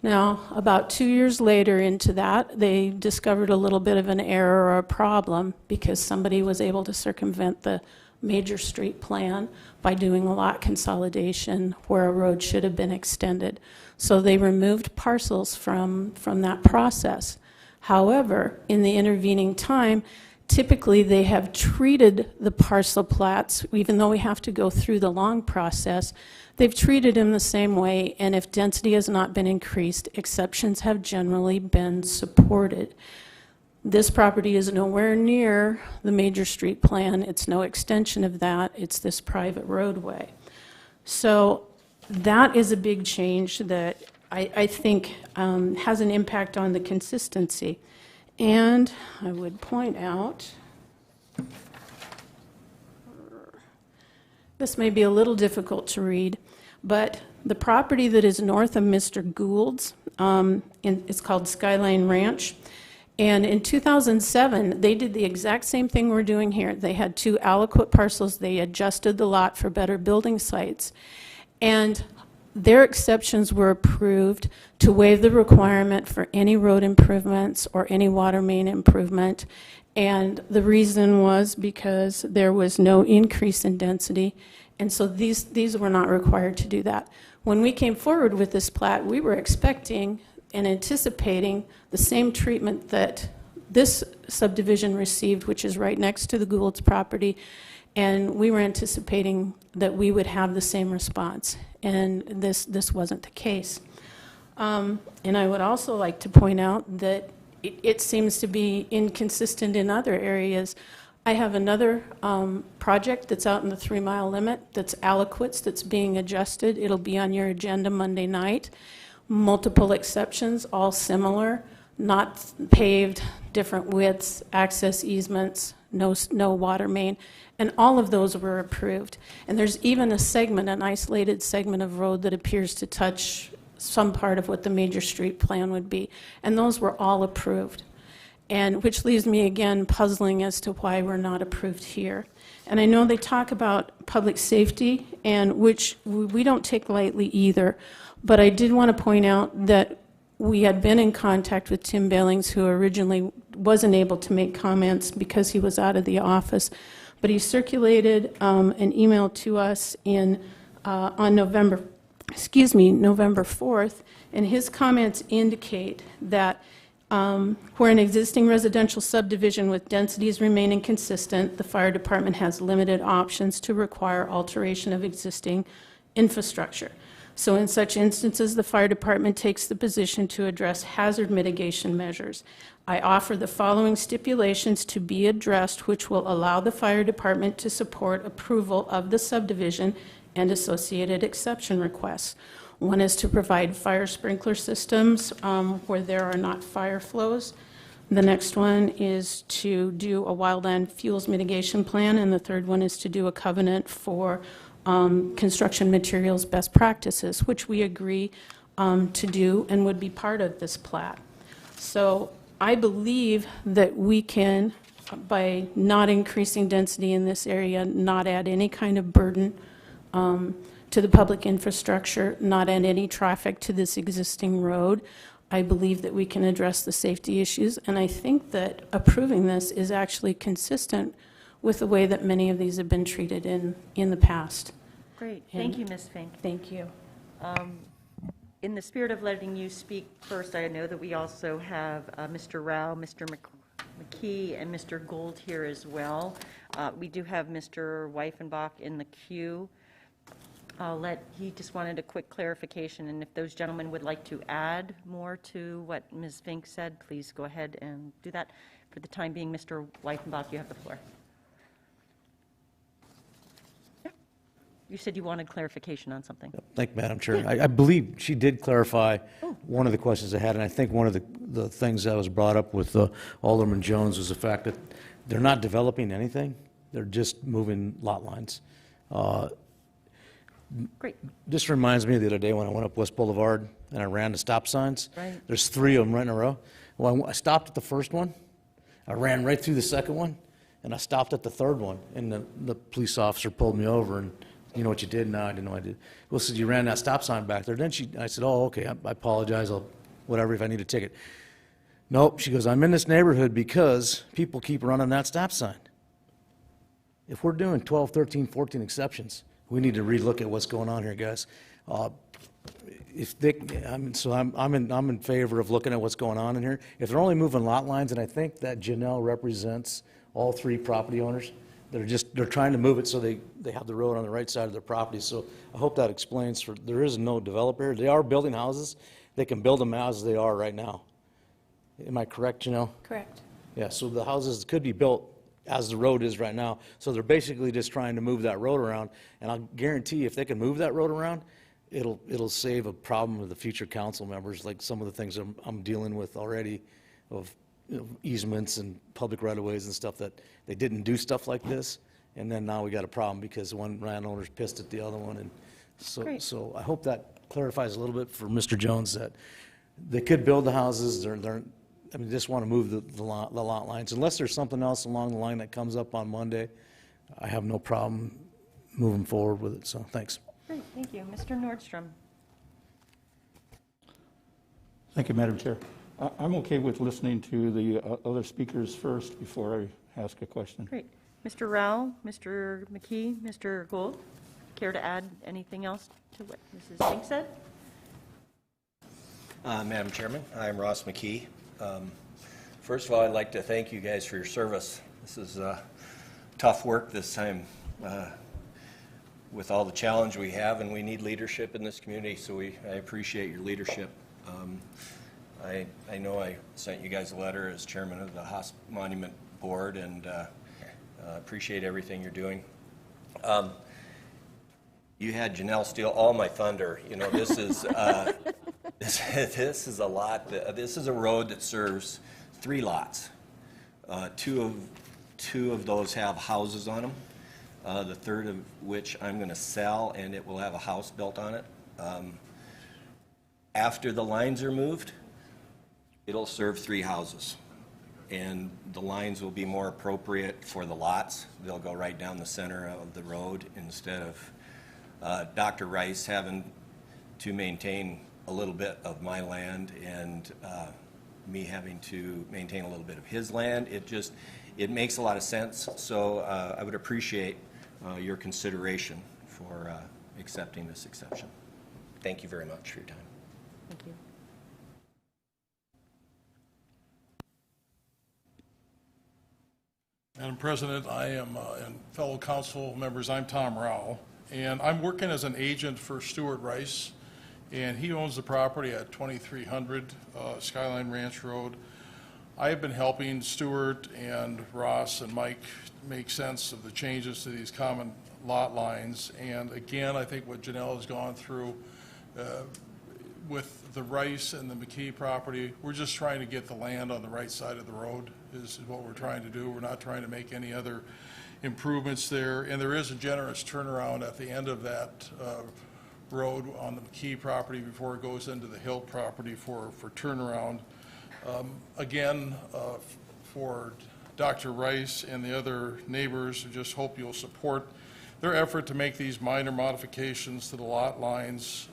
[SPEAKER 12] Now, about 2 years later into that, they discovered a little bit of an error or a problem because somebody was able to circumvent the major street plan by doing a lot consolidation where a road should have been extended. So they removed parcels from that process. However, in the intervening time, typically they have treated the parcel plats, even though we have to go through the long process, they've treated them the same way, and if density has not been increased, exceptions have generally been supported. This property is nowhere near the major street plan. It's no extension of that. It's this private roadway. So that is a big change that I think has an impact on the consistency. And I would point out, this may be a little difficult to read, but the property that is north of Mr. Gould's, it's called Skyline Ranch. And in 2007, they did the exact same thing we're doing here. They had 2 aliquot parcels. They adjusted the lot for better building sites. And their exceptions were approved to waive the requirement for any road improvements or any water main improvement. And the reason was because there was no increase in density. And so these were not required to do that. When we came forward with this plat, we were expecting and anticipating the same treatment that this subdivision received, which is right next to the Gould's property, and we were anticipating that we would have the same response, and this wasn't the case. And I would also like to point out that it seems to be inconsistent in other areas. I have another project that's out in the 3-mile limit that's aliquots that's being adjusted. It'll be on your agenda Monday night. Multiple exceptions, all similar, not paved, different widths, access easements, no water main, and all of those were approved. And there's even a segment, an isolated segment of road that appears to touch some part of what the major street plan would be, and those were all approved. And which leaves me again puzzling as to why we're not approved here. And I know they talk about public safety, and which we don't take lightly either. But I did want to point out that we had been in contact with Tim Billings, who originally wasn't able to make comments because he was out of the office. But he circulated an email to us on November 4th, and his comments indicate that where an existing residential subdivision with densities remain inconsistent, the fire department has limited options to require alteration of existing infrastructure. So in such instances, the fire department takes the position to address hazard mitigation measures. I offer the following stipulations to be addressed, which will allow the fire department to support approval of the subdivision and associated exception requests. One is to provide fire sprinkler systems where there are not fire flows. The next one is to do a wildland fuels mitigation plan, and the third one is to do a covenant for construction materials best practices, which we agree to do and would be part of this plat. So I believe that we can, by not increasing density in this area, not add any kind of burden to the public infrastructure, not add any traffic to this existing road. I believe that we can address the safety issues, and I think that approving this is actually consistent with the way that many of these have been treated in the past.
[SPEAKER 1] Great, thank you, Ms. Fink.
[SPEAKER 12] Thank you.
[SPEAKER 1] In the spirit of letting you speak first, I know that we also have Mr. Rao, Mr. McKee, and Mr. Gould here as well. We do have Mr. Weifenbach in the queue. He just wanted a quick clarification, and if those gentlemen would like to add more to what Ms. Fink said, please go ahead and do that. For the time being, Mr. Weifenbach, you have the floor. You said you wanted clarification on something.
[SPEAKER 5] Thank you, Madam Chair. I believe she did clarify one of the questions I had, and I think one of the things that was brought up with Alderman Jones was the fact that they're not developing anything. They're just moving lot lines.
[SPEAKER 1] Great.
[SPEAKER 5] This reminds me of the other day when I went up West Boulevard and I ran the stop signs.
[SPEAKER 1] Right.
[SPEAKER 5] There's 3 of them right in a row. Well, I stopped at the first one. I ran right through the second one, and I stopped at the third one, and the police officer pulled me over and, you know what you did? No, I didn't know what I did. Well, said, you ran that stop sign back there. Then I said, oh, okay, I apologize. Whatever, if I need a ticket. Nope, she goes, I'm in this neighborhood because people keep running that stop sign. If we're doing 12, 13, 14 exceptions, we need to relook at what's going on here, guys. I'm in favor of looking at what's going on in here. If they're only moving lot lines, and I think that Janelle represents all 3 property owners, they're trying to move it so they have the road on the right side of their property. So I hope that explains there is no developer. They are building houses. They can build them as they are right now. Am I correct, Janelle?
[SPEAKER 12] Correct.
[SPEAKER 5] Yeah, so the houses could be built as the road is right now. So they're basically just trying to move that road around. And I'll guarantee if they can move that road around, it'll save a problem with the future council members, like some of the things I'm dealing with already of easements and public right-of-ways and stuff that they didn't do stuff like this, and then now we got a problem because one landowner's pissed at the other one, and so I hope that clarifies a little bit for Mr. Jones that they could build the houses. They just want to move the lot lines unless there's something else along the line that comes up on Monday. I have no problem moving forward with it. So thanks.
[SPEAKER 1] Great, thank you, Mr. Nordstrom.
[SPEAKER 8] Thank you, Madam Chair. I'm okay with listening to the other speakers first before I ask a question.
[SPEAKER 1] Great. Mr. Rao, Mr. McKee, Mr. Gould, care to add anything else to what Mrs. Fink said?
[SPEAKER 13] Madam Chairman, I'm Ross McKee. First of all, I'd like to thank you guys for your service. This is tough work this time with all the challenge we have, and we need leadership in this community, so I appreciate your leadership. I know I sent you guys a letter as chairman of the Monument Board, and appreciate everything you're doing. You had Janelle steal all my thunder. You know, this is this is a lot. This is a road that serves 3 lots. Two of those have houses on them. The third of which I'm going to sell, and it will have a house built on it. After the lines are moved, it'll serve 3 houses, and the lines will be more appropriate for the lots. They'll go right down the center of the road instead of Dr. Rice having to maintain a little bit of my land and me having to maintain a little bit of his land. It makes a lot of sense, so I would appreciate your consideration for accepting this exception. Thank you very much for your time.
[SPEAKER 1] Thank you.
[SPEAKER 10] Madam President, and fellow council members, I'm Tom Rao, and I'm working as an agent for Stuart Rice, and he owns the property at 2300 Skyline Ranch Road. I have been helping Stuart and Ross and Mike make sense of the changes to these common lot lines, and again, I think what Janelle has gone through with the Rice and the McKee property, we're just trying to get the land on the right side of the road is what we're trying to do. We're not trying to make any other improvements there. And there is a generous turnaround at the end of that road on the McKee property before it goes into the Hill property for turnaround. Again, for Dr. Rice and the other neighbors, I just hope you'll support
[SPEAKER 14] their effort to make these minor modifications to the lot lines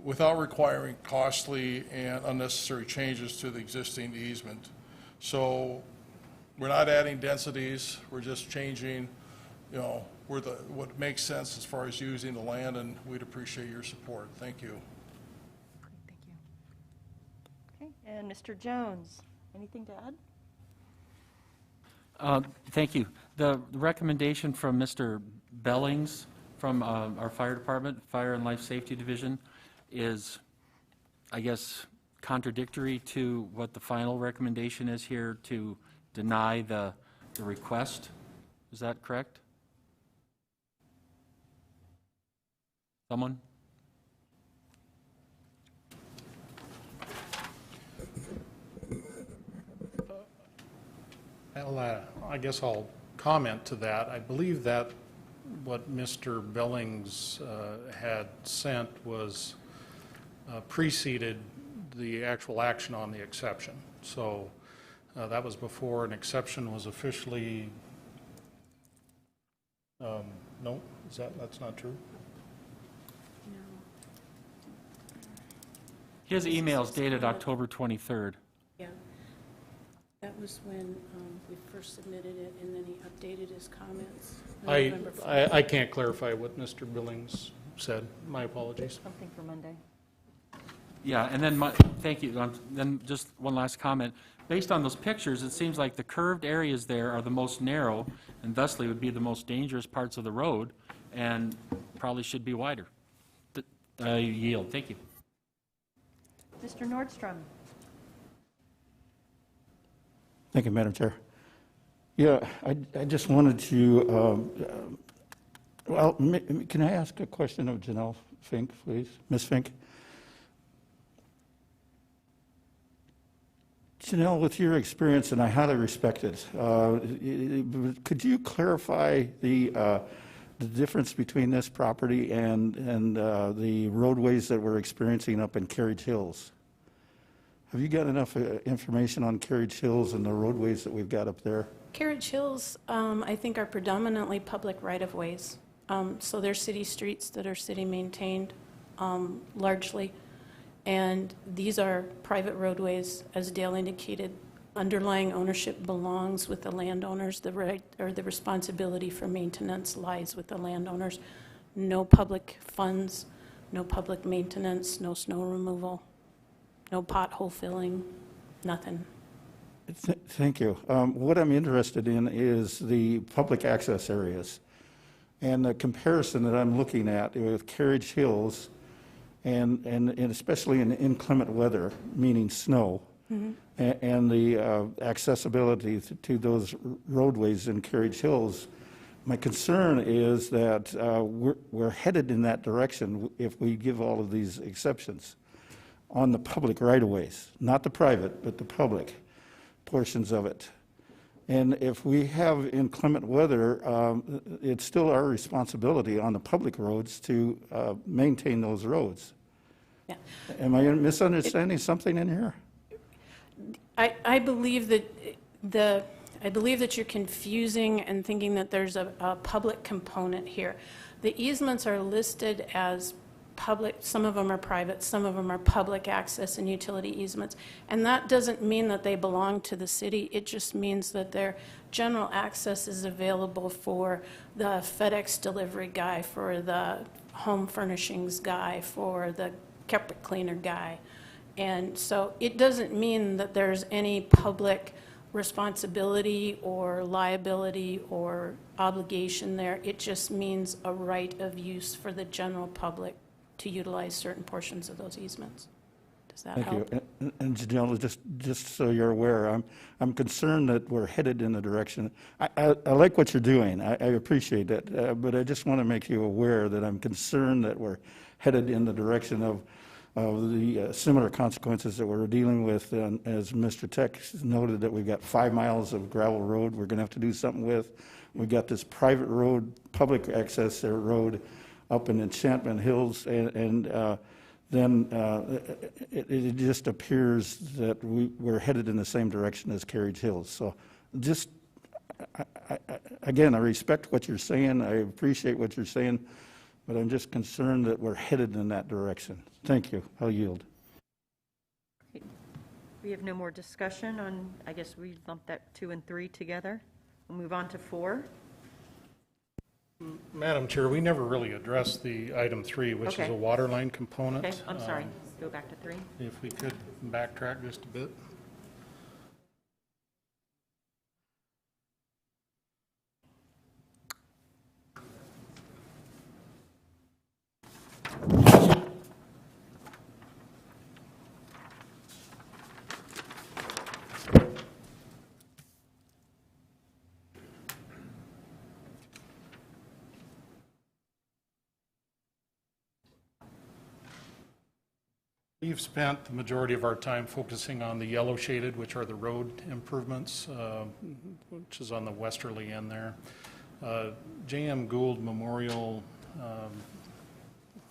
[SPEAKER 14] without requiring costly and unnecessary changes to the existing easement. So we're not adding densities, we're just changing, you know, what makes sense as far as using the land, and we'd appreciate your support. Thank you.
[SPEAKER 1] Thank you. Okay, and Mr. Jones, anything to add?
[SPEAKER 7] Thank you. The recommendation from Mr. Bellings from our fire department, Fire and Life Safety Division, is, I guess, contradictory to what the final recommendation is here to deny the request. Is that correct? Someone?
[SPEAKER 10] I guess I'll comment to that. I believe that what Mr. Bellings had sent was preceded the actual action on the exception. So that was before an exception was officially, no, that's not true?
[SPEAKER 7] His email is dated October 23rd.
[SPEAKER 12] Yeah. That was when we first submitted it, and then he updated his comments. on November 4th.
[SPEAKER 10] I can't clarify what Mr. Billings said. My apologies.
[SPEAKER 1] Something for Monday.
[SPEAKER 7] Yeah, and then, thank you. Then just one last comment. Based on those pictures, it seems like the curved areas there are the most narrow, and thusly would be the most dangerous parts of the road, and probably should be wider. I yield. Thank you.
[SPEAKER 1] Mr. Nordstrom.
[SPEAKER 8] Thank you, Madam Chair. Yeah, I just wanted to, can I ask a question of Janelle Fink, please? Ms. Fink? Janelle, with your experience, and I highly respect it, could you clarify the difference between this property and the roadways that we're experiencing up in Carriage Hills? Have you got enough information on Carriage Hills and the roadways that we've got up there?
[SPEAKER 12] Carriage Hills, I think, are predominantly public right-of-ways. So they're city streets that are city-maintained largely. And these are private roadways, as Dale indicated. Underlying ownership belongs with the landowners. The right or the responsibility for maintenance lies with the landowners. No public funds, no public maintenance, no snow removal, no pothole filling, nothing.
[SPEAKER 8] Thank you. What I'm interested in is the public access areas. And the comparison that I'm looking at with Carriage Hills, and especially in inclement weather, meaning snow, and the accessibility to those roadways in Carriage Hills, my concern is that we're headed in that direction if we give all of these exceptions on the public right-of-ways, not the private, but the public portions of it. And if we have inclement weather, it's still our responsibility on the public roads to maintain those roads.
[SPEAKER 12] Yeah.
[SPEAKER 8] Am I misunderstanding something in here?
[SPEAKER 12] I believe that you're confusing and thinking that there's a public component here. The easements are listed as public, some of them are private, some of them are public access and utility easements. And that doesn't mean that they belong to the city. It just means that their general access is available for the FedEx delivery guy, for the home furnishings guy, for the carpet cleaner guy. And so it doesn't mean that there's any public responsibility or liability or obligation there. It just means a right of use for the general public to utilize certain portions of those easements. Does that help?
[SPEAKER 8] Thank you. And Janelle, just so you're aware, I'm concerned that we're headed in the direction. I like what you're doing. I appreciate that, but I just want to make you aware that I'm concerned that we're headed in the direction of the similar consequences that we're dealing with. And as Mr. Tech noted, that we've got 5 miles of gravel road we're going to have to do something with. We've got this private road, public access road up in Enchantment Hills, and then it just appears that we're headed in the same direction as Carriage Hills. So just, again, I respect what you're saying, I appreciate what you're saying, but I'm just concerned that we're headed in that direction. Thank you. I'll yield.
[SPEAKER 1] We have no more discussion on, I guess we lumped that 2 and 3 together. We'll move on to 4.
[SPEAKER 10] Madam Chair, we never really addressed the item 3, which is
[SPEAKER 1] Okay.
[SPEAKER 10] a water line component.
[SPEAKER 1] Okay, I'm sorry. Go back to 3.
[SPEAKER 10] If we could backtrack just a bit. We've spent the majority of our time focusing on the yellow shaded, which are the road improvements, which is on the westerly end there. J.M. Gould Memorial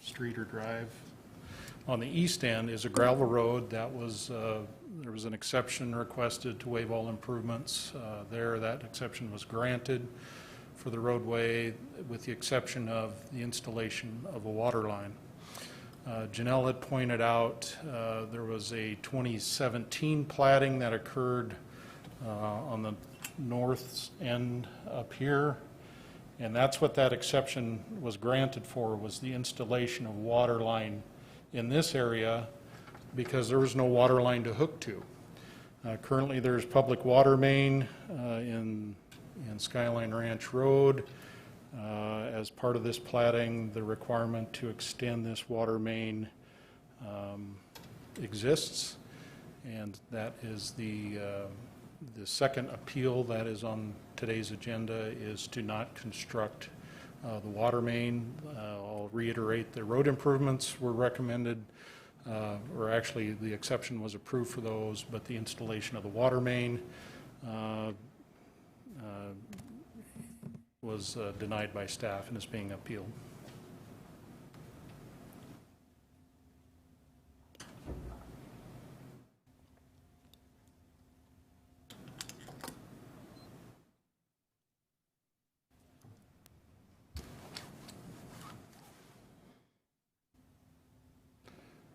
[SPEAKER 10] Street or Drive on the east end is a gravel road. That was, there was an exception requested to waive all improvements there. That exception was granted for the roadway with the exception of the installation of a water line. Janelle had pointed out there was a 2017 plating that occurred on the north end up here, and that's what that exception was granted for, was the installation of water line in this area because there was no water line to hook to. Currently there's public water main in Skyline Ranch Road. As part of this plating, the requirement to extend this water main exists, and that is the second appeal that is on today's agenda, is to not construct the water main. I'll reiterate, the road improvements were recommended, or actually the exception was approved for those, but the installation of the water main was denied by staff and is being appealed.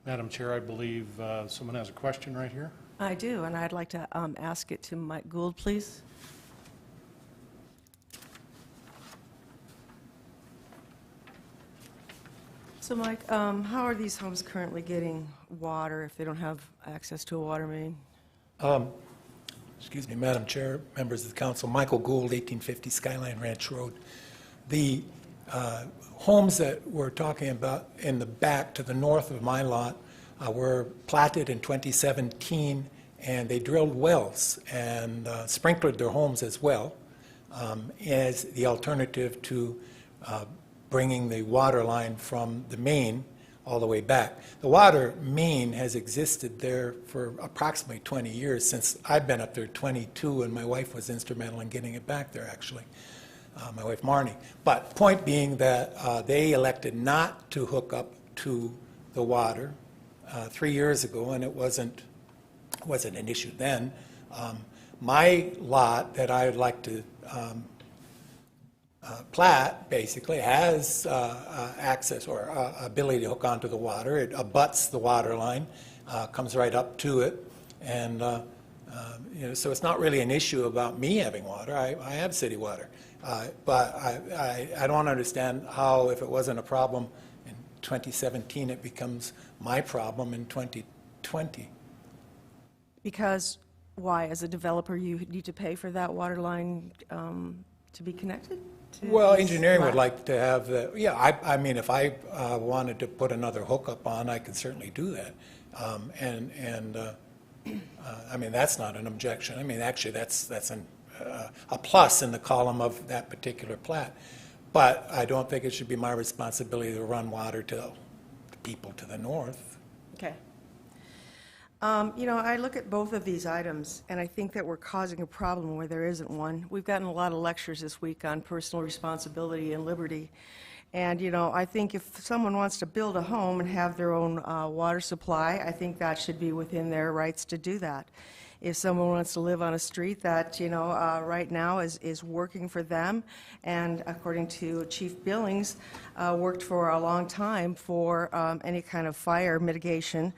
[SPEAKER 10] Madam Chair, I believe someone has a question right here.
[SPEAKER 2] I do, and I'd like to ask it to Mike Gould, please. So Mike, how are these homes currently getting water if they don't have access to a water main?
[SPEAKER 15] Excuse me, Madam Chair, members of the council, Michael Gould, 1850 Skyline Ranch Road. The homes that we're talking about in the back to the north of my lot were platted in 2017, and they drilled wells and sprinklered their homes as well as the alternative to bringing the water line from the main all the way back. The water main has existed there for approximately 20 years, since I've been up there 22, and my wife was instrumental in getting it back there, actually, my wife Marnie. But point being that they elected not to hook up to the water 3 years ago, and it wasn't an issue then. My lot that I would like to plat basically has access or ability to hook onto the water. It abuts the water line, comes right up to it, and you know, so it's not really an issue about me having water. I have city water, but I don't understand how, if it wasn't a problem in 2017, it becomes my problem in 2020.
[SPEAKER 2] Because why? As a developer, you need to pay for that water line to be connected?
[SPEAKER 15] Well, engineering would like to have the, yeah, I mean, if I wanted to put another hookup on, I could certainly do that. I mean, that's not an objection. I mean, actually, that's a plus in the column of that particular plat. But I don't think it should be my responsibility to run water to the people to the north.
[SPEAKER 2] Okay. You know, I look at both of these items, and I think that we're causing a problem where there isn't one. We've gotten a lot of lectures this week on personal responsibility and liberty. And, you know, I think if someone wants to build a home and have their own water supply, I think that should be within their rights to do that. if someone wants to live on a street that, right now is working for them, and according to Chief Billings, worked for a long time for any kind of fire mitigation,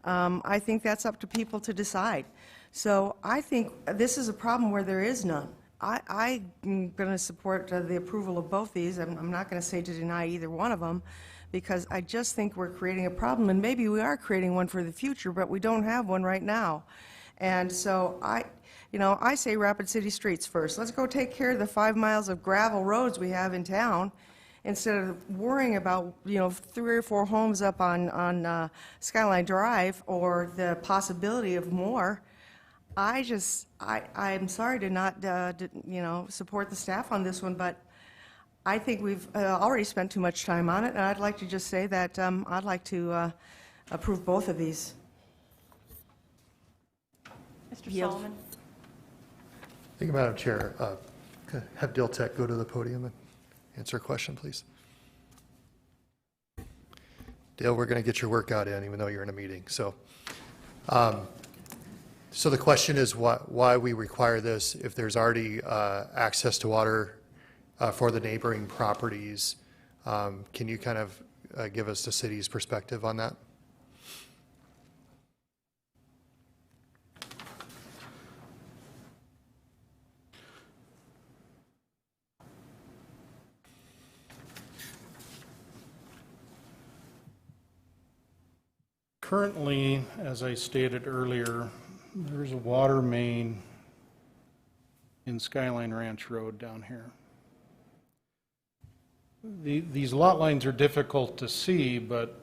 [SPEAKER 2] I think that's up to people to decide. So I think this is a problem where there is none. I'm going to support the approval of both these. I'm not going to say to deny either one of them, because I just think we're creating a problem, and maybe we are creating one for the future, but we don't have one right now. And so I say Rapid City streets first. Let's go take care of the 5 miles of gravel roads we have in town, instead of worrying about, 3 or 4 homes up on Skyline Drive, or the possibility of more. I'm sorry to not, support the staff on this one, but I think we've already spent too much time on it, and I'd like to just say that I'd like to approve both of these.
[SPEAKER 1] Mr.
[SPEAKER 2] Yield.
[SPEAKER 1] Solomon?
[SPEAKER 6] Thank you, Madam Chair. Have Dale Tech go to the podium and answer a question, please. Dale, we're going to get your workout in, even though you're in a meeting. So the question is why we require this if there's already access to water for the neighboring properties. Can you kind of give us the city's perspective on that?
[SPEAKER 10] Currently, as I stated earlier, there's a water main in Skyline Ranch Road down here. These lot lines are difficult to see, but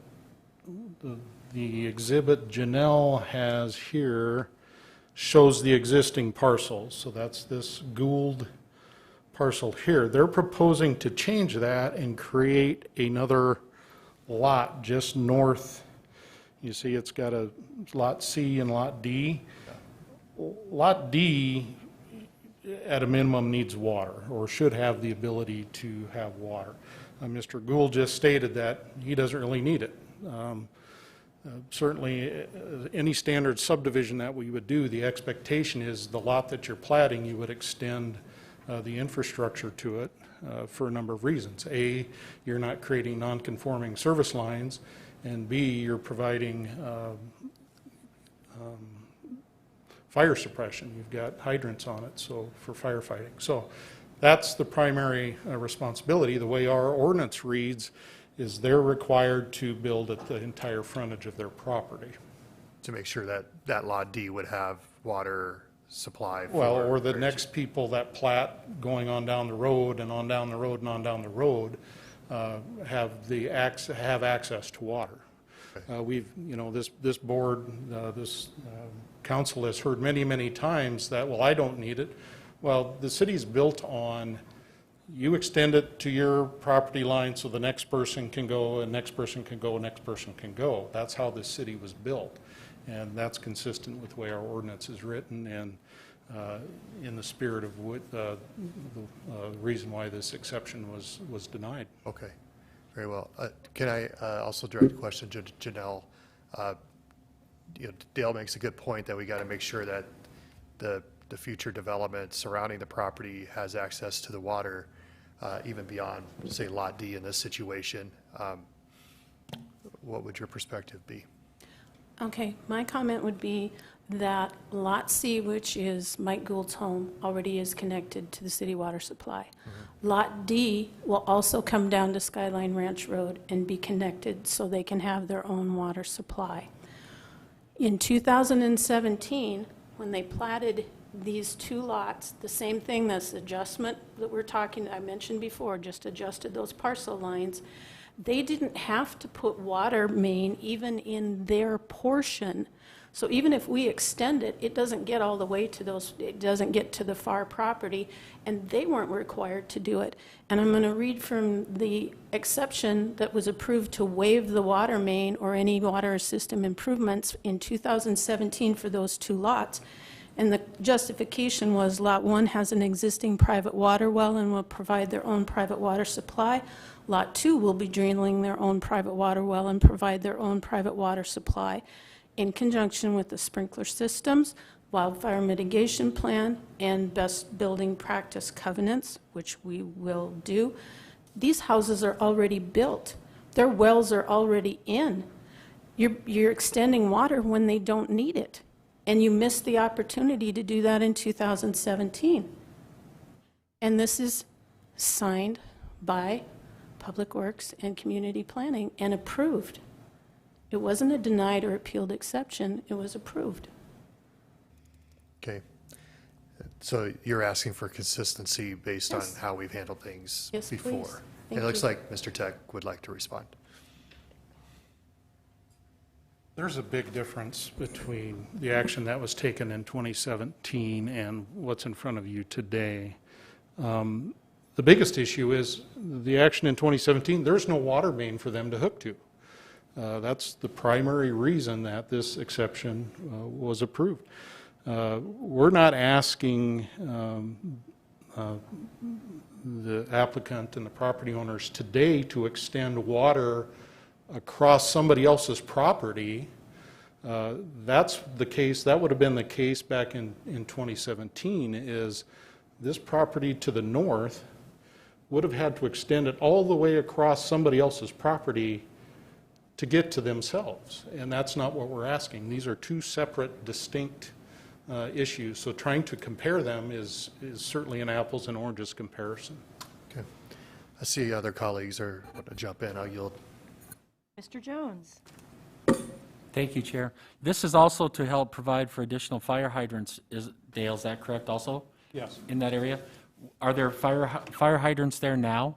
[SPEAKER 10] the exhibit Janelle has here shows the existing parcels. So that's this Gould parcel here. They're proposing to change that and create another lot just north. You see it's got a Lot C and Lot D. Lot D, at a minimum, needs water, or should have the ability to have water. Mr. Gould just stated that he doesn't really need it. Certainly, any standard subdivision that we would do, the expectation is the lot that you're platting, you would extend the infrastructure to it for a number of reasons. A, you're not creating non-conforming service lines, and B, you're providing fire suppression. You've got hydrants on it, so for firefighting. So that's the primary responsibility. The way our ordinance reads is they're required to build at the entire frontage of their property.
[SPEAKER 6] To make sure that that Lot D would have water supply.
[SPEAKER 10] Well, or the next people that plat going on down the road and on down the road and on down the road have access to water. We've, this board, this council has heard many, many times that, well, I don't need it. Well, the city's built on, you extend it to your property line so the next person can go, and next person can go, and next person can go. That's how this city was built. And that's consistent with the way our ordinance is written, and in the spirit of what the reason why this exception was denied.
[SPEAKER 6] Okay, very well. Can I also direct a question to Janelle? Dale makes a good point that we got to make sure that the future development surrounding the property has access to the water, even beyond, say, Lot D in this situation. What would your perspective be?
[SPEAKER 12] Okay, my comment would be that Lot C, which is Mike Gould's home, already is connected to the city water supply. Mm-hmm. Lot D will also come down to Skyline Ranch Road and be connected so they can have their own water supply. In 2017, when they platted these 2 lots, the same thing, this adjustment that I mentioned before, just adjusted those parcel lines. They didn't have to put water main even in their portion. So even if we extend it, it doesn't get all the way to those, it doesn't get to the far property, and they weren't required to do it. And I'm going to read from the exception that was approved to waive the water main or any water system improvements in 2017 for those 2 lots. And the justification was Lot 1 has an existing private water well and will provide their own private water supply. Lot 2 will be drilling their own private water well and provide their own private water supply. In conjunction with the sprinkler systems, wildfire mitigation plan, and best building practice covenants, which we will do. These houses are already built. Their wells are already in. You're extending water when they don't need it. And you missed the opportunity to do that in 2017. And this is signed by Public Works and Community Planning and approved. It wasn't a denied or appealed exception, it was approved.
[SPEAKER 6] Okay. So you're asking for consistency based
[SPEAKER 12] Yes.
[SPEAKER 6] on how we've handled things
[SPEAKER 12] Yes,
[SPEAKER 6] before?
[SPEAKER 12] please. Thank
[SPEAKER 6] It looks
[SPEAKER 12] you.
[SPEAKER 6] like Mr. Tech would like to respond.
[SPEAKER 10] There's a big difference between the action that was taken in 2017 and what's in front of you today. The biggest issue is the action in 2017, there's no water main for them to hook to. That's the primary reason that this exception was approved. We're not asking the applicant and the property owners today to extend water across somebody else's property. That's the case, that would have been the case back in 2017, is this property to the north would have had to extend it all the way across somebody else's property to get to themselves. And that's not what we're asking. These are two separate, distinct issues. So trying to compare them is certainly an apples and oranges comparison.
[SPEAKER 6] Okay. I see other colleagues are going to jump in. I'll yield.
[SPEAKER 1] Mr. Jones?
[SPEAKER 7] Thank you, Chair. This is also to help provide for additional fire hydrants. Dale, is that correct also?
[SPEAKER 10] Yes.
[SPEAKER 7] In that area? Are there fire hydrants there now?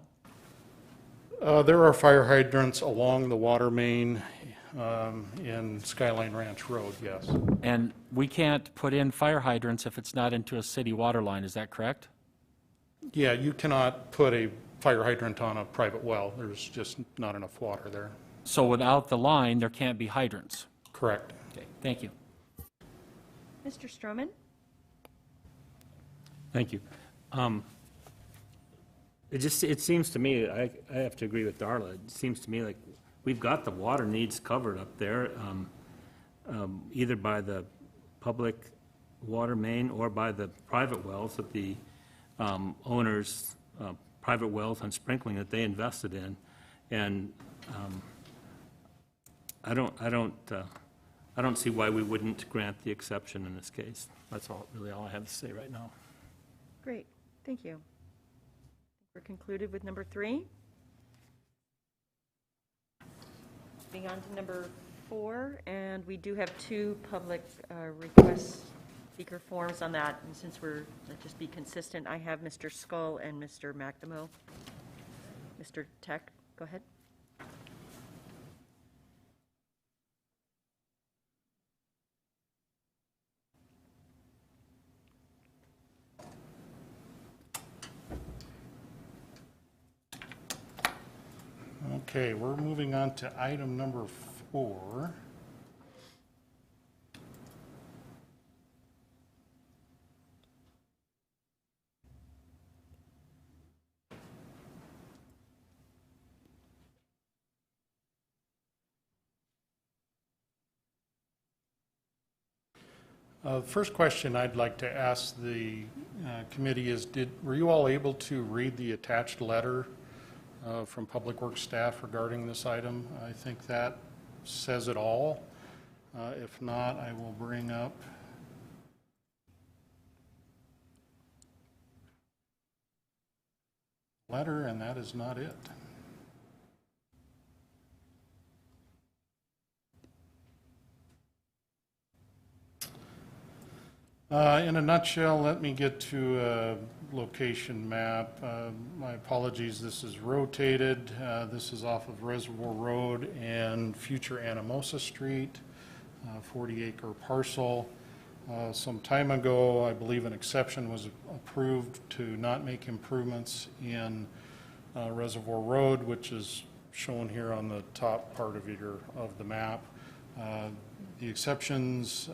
[SPEAKER 10] There are fire hydrants along the water main in Skyline Ranch Road, yes.
[SPEAKER 7] And we can't put in fire hydrants if it's not into a city water line, is that correct?
[SPEAKER 10] Yeah, you cannot put a fire hydrant on a private well. There's just not enough water there.
[SPEAKER 7] So without the line, there can't be hydrants?
[SPEAKER 10] Correct.
[SPEAKER 7] Okay, thank you.
[SPEAKER 1] Mr. Stroman?
[SPEAKER 11] Thank you. It seems to me, I have to agree with Darla, it seems to me like we've got the water needs covered up there, either by the public water main or by the private wells that the owners, private wells and sprinkling that they invested in. And I don't see why we wouldn't grant the exception in this case. That's really all I have to say right now.
[SPEAKER 1] Great, thank you. We're concluded with number 3. Moving on to number 4, and we do have 2 public requests, speaker forms on that, and since let's just be consistent, I have Mr. Skull and Mr. McNamara. Mr. Tech, go ahead.
[SPEAKER 10] Okay, we're moving on to item number 4. The first question I'd like to ask the committee is, were you all able to read the attached letter from Public Works staff regarding this item? I think that says it all. If not, I will bring up letter, and that is not it. In a nutshell, let me get to a location map. My apologies, this is rotated. This is off of Reservoir Road and future Anamosa Street, 40-acre parcel. Some time ago, I believe an exception was approved to not make improvements in Reservoir Road, which is shown here on the top part of the map. The exceptions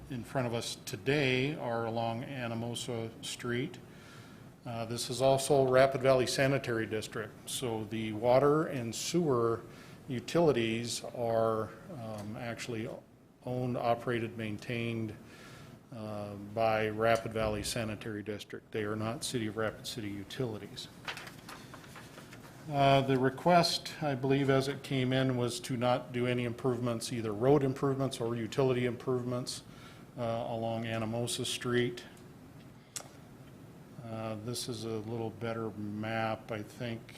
[SPEAKER 10] in front of us today are along Anamosa Street. This is also Rapid Valley Sanitary District, so the water and sewer utilities are actually owned, operated, maintained by Rapid Valley Sanitary District. They are not City of Rapid City utilities. The request, I believe, as it came in, was to not do any improvements, either road improvements or utility improvements along Anamosa Street. This is a little better map, I think.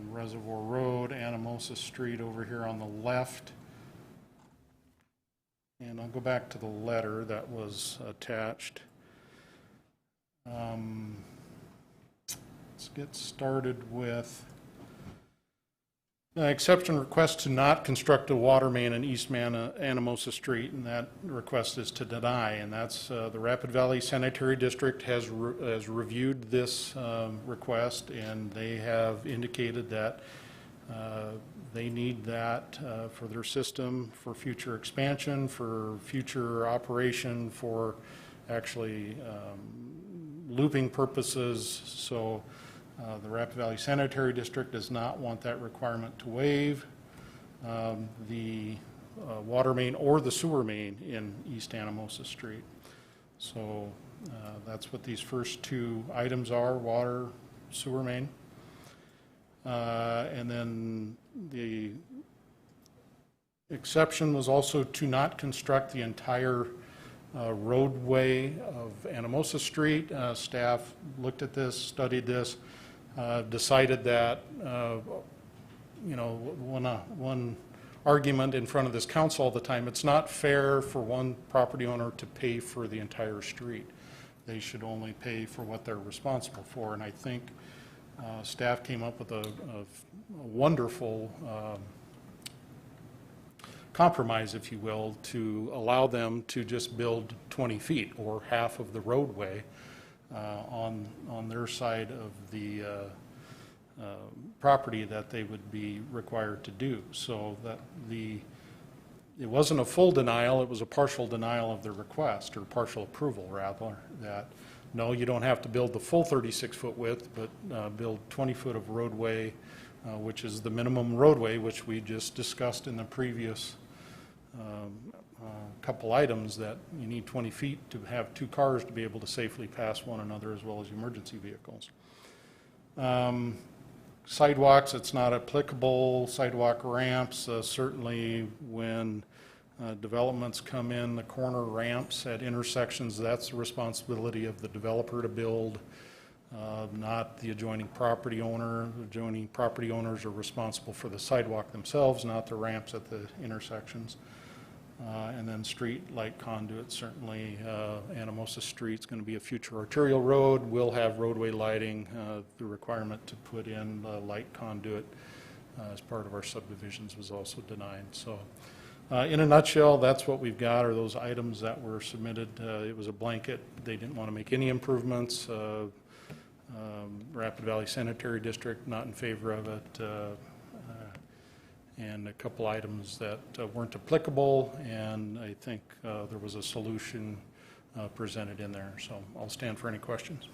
[SPEAKER 10] Reservoir Road, Anamosa Street over here on the left. And I'll go back to the letter that was attached. Let's get started with exception request to not construct a water main in East Anamosa Street, and that request is to deny, and that's the Rapid Valley Sanitary District has reviewed this request, and they have indicated that they need that for their system, for future expansion, for future operation, for actually looping purposes. So the Rapid Valley Sanitary District does not want that requirement to waive the water main or the sewer main in East Anamosa Street. So that's what these first two items are, water, sewer main. And then the exception was also to not construct the entire roadway of Anamosa Street. Staff looked at this, studied this, decided that, one argument in front of this council all the time, it's not fair for one property owner to pay for the entire street. They should only pay for what they're responsible for, and I think staff came up with a wonderful compromise, if you will, to allow them to just build 20 feet or half of the roadway on their side of the property that they would be required to do. So that it wasn't a full denial, it was a partial denial of the request, or partial approval rather, that no, you don't have to build the full 36-foot width, but build 20 foot of roadway, which is the minimum roadway, which we just discussed in the previous couple items, that you need 20 feet to have two cars to be able to safely pass one another, as well as emergency vehicles. Sidewalks, it's not applicable. Sidewalk ramps, certainly when developments come in, the corner ramps at intersections, that's the responsibility of the developer to build, not the adjoining property owner. The adjoining property owners are responsible for the sidewalk themselves, not the ramps at the intersections. And then street light conduit, certainly Anamosa Street's going to be a future arterial road. We'll have roadway lighting. The requirement to put in light conduit as part of our subdivisions was also denied. So in a nutshell, that's what we've got, are those items that were submitted. It was a blanket. They didn't want to make any improvements. Rapid Valley Sanitary District, not in favor of it. And a couple items that weren't applicable, and I think there was a solution presented in there. So I'll stand for any questions.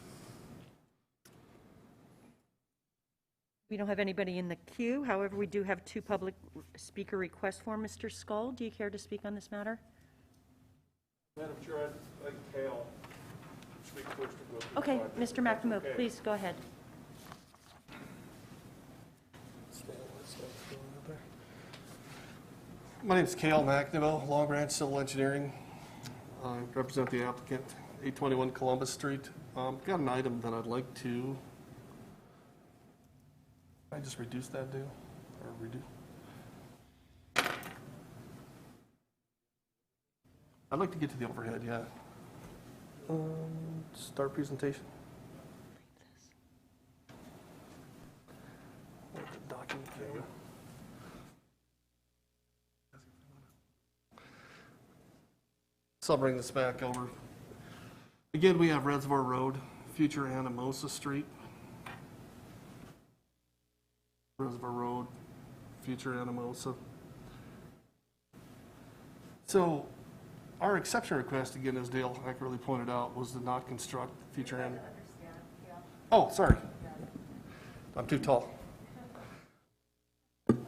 [SPEAKER 1] We don't have anybody in the queue. However, we do have two public speaker requests for Mr. Skull. Do you care to speak on this matter?
[SPEAKER 14] Madam Chair, I'd like Kale to speak first.
[SPEAKER 1] Okay, Mr. McNamara, please go ahead.
[SPEAKER 16] My name is Cale McNamara, Long Branch Civil Engineering. I represent the applicant, 821 Columbus Street. Got an item that I'd like to, can I just reduce that deal, or redo? I'd like to get to the overhead, yeah. Start presentation. Where'd the document go? So I'll bring this back over. Again, we have Reservoir Road, future Anamosa Street. Reservoir Road, future Anamosa. So our exception request, again, as Dale accurately pointed out, was to not construct future Anamosa. Oh, sorry. I'm too tall.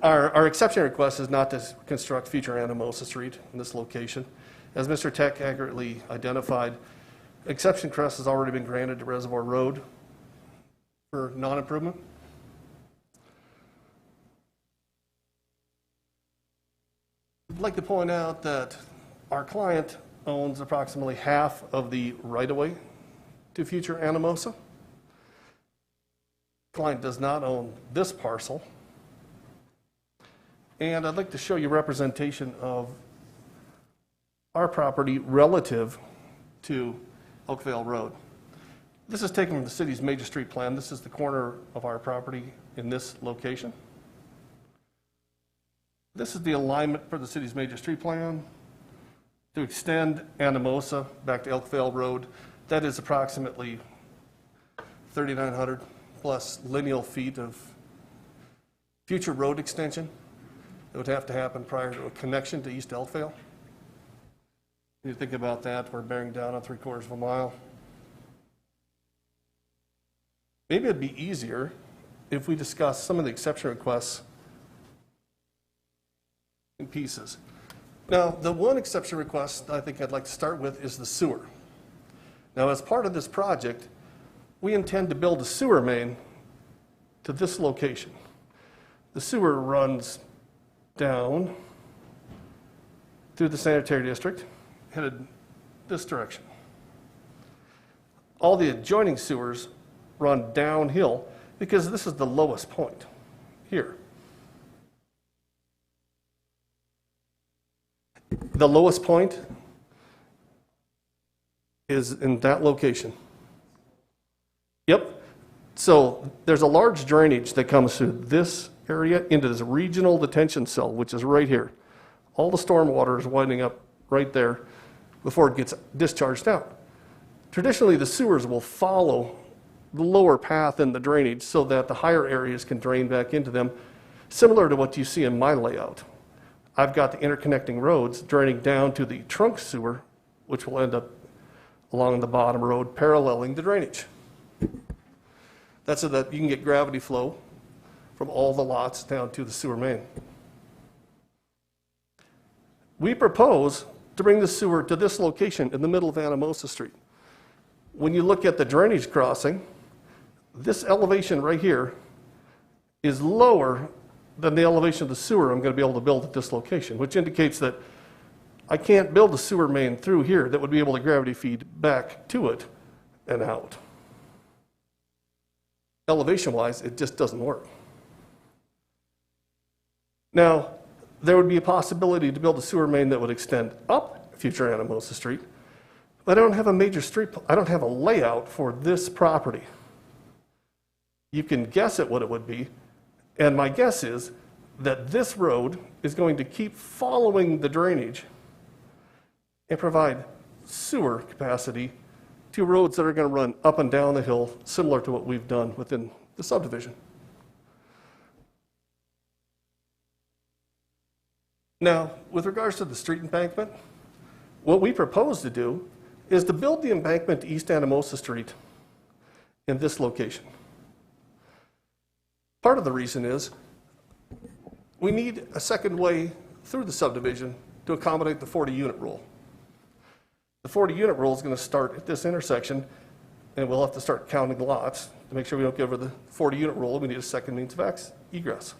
[SPEAKER 16] Our exception request is not to construct future Anamosa Street in this location. As Mr. Tech accurately identified, exception crest has already been granted to Reservoir Road for non-improvement. I'd like to point out that our client owns approximately half of the right-of-way to future Anamosa. Client does not own this parcel. And I'd like to show you representation of our property relative to Oakvale Road. This is taken from the city's major street plan. This is the corner of our property in this location. This is the alignment for the city's major street plan to extend Anamosa back to Oakvale Road. That is approximately 3,900 plus lineal feet of future road extension that would have to happen prior to a connection to East Elkvale. When you think about that, we're bearing down on 3/4 of a mile. Maybe it'd be easier if we discuss some of the exception requests in pieces. Now, the one exception request I think I'd like to start with is the sewer. Now, as part of this project, we intend to build a sewer main to this location. The sewer runs down through the sanitary district, headed this direction. All the adjoining sewers run downhill because this is the lowest point here. The lowest point is in that location. Yep. So there's a large drainage that comes through this area into this regional detention cell, which is right here. All the storm water is winding up right there before it gets discharged out. Traditionally, the sewers will follow the lower path in the drainage so that the higher areas can drain back into them, similar to what you see in my layout. I've got the interconnecting roads draining down to the trunk sewer, which will end up along the bottom road paralleling the drainage. That's so that you can get gravity flow from all the lots down to the sewer main. We propose to bring the sewer to this location in the middle of Anamosa Street. When you look at the drainage crossing, this elevation right here is lower than the elevation of the sewer I'm going to be able to build at this location, which indicates that I can't build a sewer main through here that would be able to gravity feed back to it and out. Elevation-wise, it just doesn't work. Now, there would be a possibility to build a sewer main that would extend up future Anamosa Street, but I don't have a major street, I don't have a layout for this property. You can guess at what it would be, and my guess is that this road is going to keep following the drainage and provide sewer capacity to roads that are going to run up and down the hill, similar to what we've done within the subdivision. Now, with regards to the street embankment, what we propose to do is to build the embankment to East Anamosa Street in this location. Part of the reason is we need a second way through the subdivision to accommodate the 40-unit rule. The 40-unit rule is going to start at this intersection, and we'll have to start counting lots to make sure we don't get over the 40-unit rule. We need a second means of egress.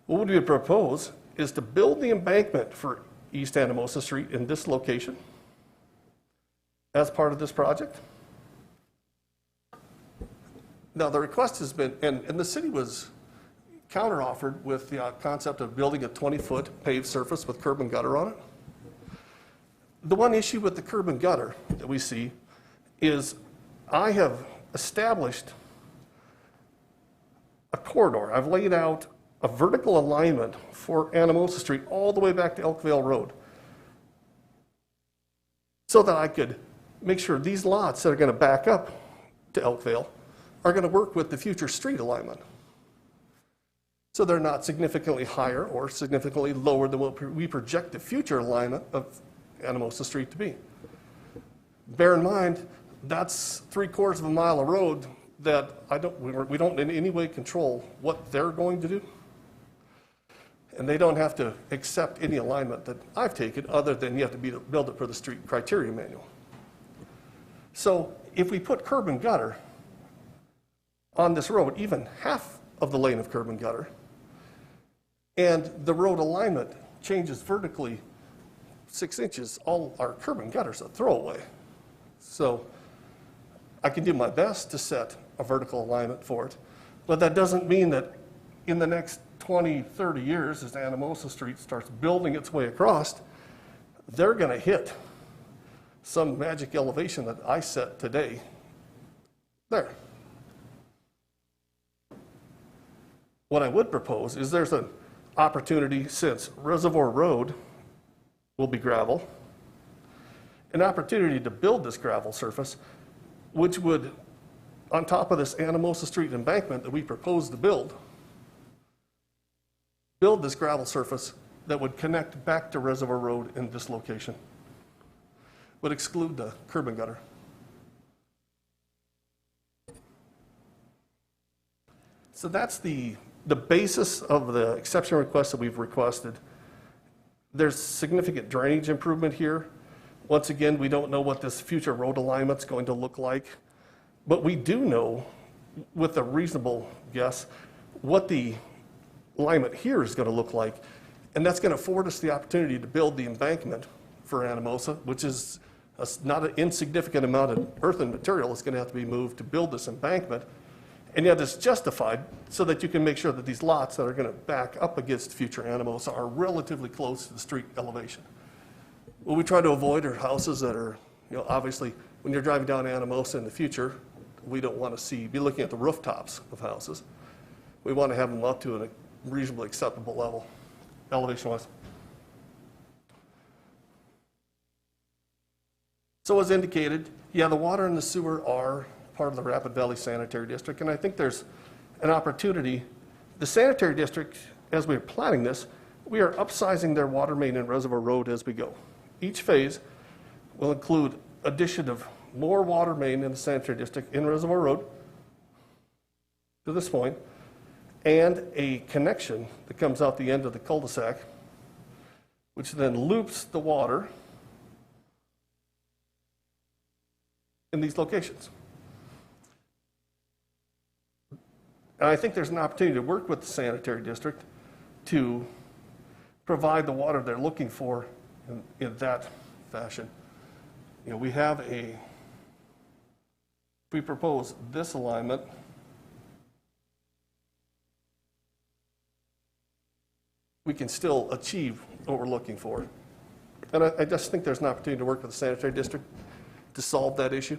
[SPEAKER 16] What we would propose is to build the embankment for East Anamosa Street in this location as part of this project. Now, the request has been, and the city was counter-offered with the concept of building a 20-foot paved surface with curb and gutter on it. The one issue with the curb and gutter that we see is I have established a corridor. I've laid out a vertical alignment for Anamosa Street all the way back to Elkvale Road so that I could make sure these lots that are going to back up to Elkvale are going to work with the future street alignment. So they're not significantly higher or significantly lower than what we project the future alignment of Anamosa Street to be. Bear in mind, that's 3/4 of a mile of road that we don't in any way control what they're going to do. And they don't have to accept any alignment that I've taken, other than you have to build it per the street criteria manual. So if we put curb and gutter on this road, even half of the lane of curb and gutter, and the road alignment changes vertically 6 inches, all our curb and gutter's a throwaway. So I can do my best to set a vertical alignment for it, but that doesn't mean that in the next 20, 30 years, as Anamosa Street starts building its way across, they're going to hit some magic elevation that I set today. There. What I would propose is there's an opportunity, since Reservoir Road will be gravel, an opportunity to build this gravel surface, which would, on top of this Anamosa Street embankment that we propose to build this gravel surface that would connect back to Reservoir Road in this location. Would exclude the curb and gutter. So that's the basis of the exception request that we've requested. There's significant drainage improvement here. Once again, we don't know what this future road alignment's going to look like, but we do know, with a reasonable guess, what the alignment here is going to look like, and that's going to afford us the opportunity to build the embankment for Anamosa, which is not an insignificant amount of earth and material that's going to have to be moved to build this embankment, and yet it's justified so that you can make sure that these lots that are going to back up against future Anamosa are relatively close to the street elevation. What we try to avoid are houses that are, obviously, when you're driving down Anamosa in the future, we don't want to be looking at the rooftops of houses. We want to have them up to a reasonably acceptable level, elevation-wise. So as indicated, yeah, the water and the sewer are part of the Rapid Valley Sanitary District, and I think there's an opportunity. The Sanitary District, as we're planning this, we are upsizing their water main and Reservoir Road as we go. Each phase will include addition of more water main in the Sanitary District in Reservoir Road to this point, and a connection that comes out the end of the cul-de-sac, which then loops the water in these locations. And I think there's an opportunity to work with the Sanitary District to provide the water they're looking for in that fashion. We propose this alignment. We can still achieve what we're looking for. And I just think there's an opportunity to work with the Sanitary District to solve that issue.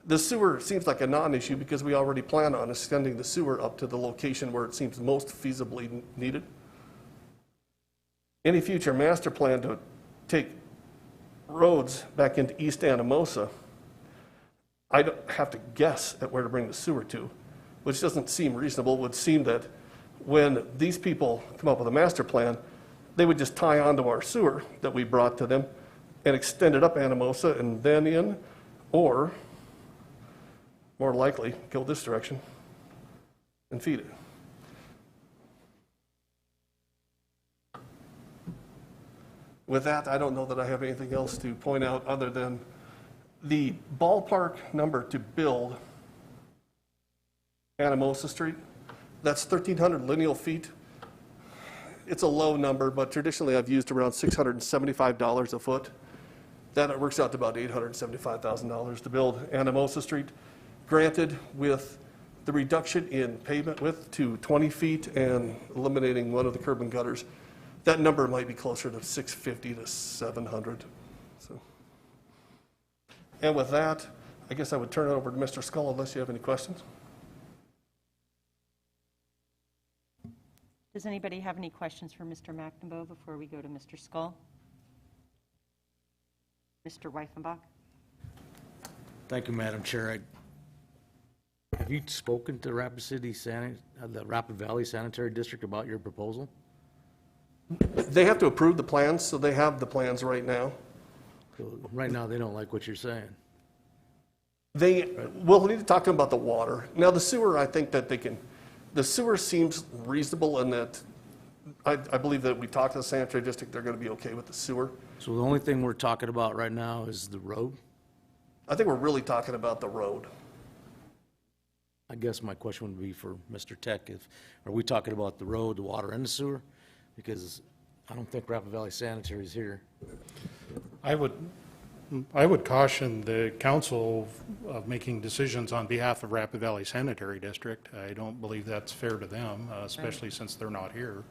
[SPEAKER 16] The sewer seems like a non-issue because we already plan on extending the sewer up to the location where it seems most feasibly needed. Any future master plan to take roads back into East Anamosa, I don't have to guess at where to bring the sewer to, which doesn't seem reasonable. It would seem that when these people come up with a master plan, they would just tie onto our sewer that we brought to them and extend it up Anamosa and then in, or more likely, go this direction and feed it. With that, I don't know that I have anything else to point out other than the ballpark number to build Anamosa Street. That's 1,300 lineal feet. It's a low number, but traditionally I've used around $675 a foot. That works out to about $875,000 to build Anamosa Street. Granted, with the reduction in pavement width to 20 feet and eliminating one of the curb and gutters, that number might be closer to 650 to 700. So, and with that, I guess I would turn it over to Mr. Scull unless you have any questions.
[SPEAKER 1] Does anybody have any questions for Mr. McNamara before we go to Mr. Scull? Mr. Weifenbach?
[SPEAKER 5] Thank you, Madam Chair. Have you spoken to the Rapid Valley Sanitary District about your proposal?
[SPEAKER 16] They have to approve the plans, so they have the plans right now.
[SPEAKER 5] So right now, they don't like what you're saying.
[SPEAKER 16] We'll need to talk to them about the water. Now, the sewer, I think that the sewer seems reasonable in that I believe that we talked to the sanitary district, they're going to be okay with the sewer.
[SPEAKER 5] So the only thing we're talking about right now is the road?
[SPEAKER 16] I think we're really talking about the road.
[SPEAKER 5] I guess my question would be for Mr. Tech, are we talking about the road, the water, and the sewer? Because I don't think Rapid Valley Sanitary is here.
[SPEAKER 10] I would caution the council of making decisions on behalf of Rapid Valley Sanitary District. I don't believe that's fair to them, especially since they're not here.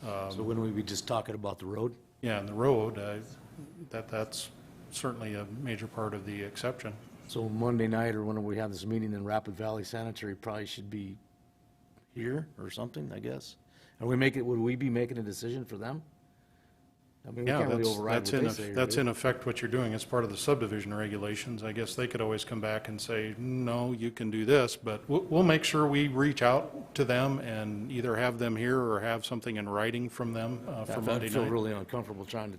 [SPEAKER 5] So wouldn't we be just talking about the road?
[SPEAKER 10] Yeah, and the road, that's certainly a major part of the exception.
[SPEAKER 5] So Monday night, or when we have this meeting in Rapid Valley Sanitary, probably should be here or something, I guess? And would we be making a decision for them? I mean, we
[SPEAKER 10] Yeah,
[SPEAKER 5] can't really override what they say.
[SPEAKER 10] that's
[SPEAKER 5] right?
[SPEAKER 10] in effect what you're doing as part of the subdivision regulations. I guess they could always come back and say, no, you can do this, but we'll make sure we reach out to them and either have them here or have something in writing from them for Monday
[SPEAKER 5] I feel
[SPEAKER 10] night.
[SPEAKER 5] really uncomfortable trying to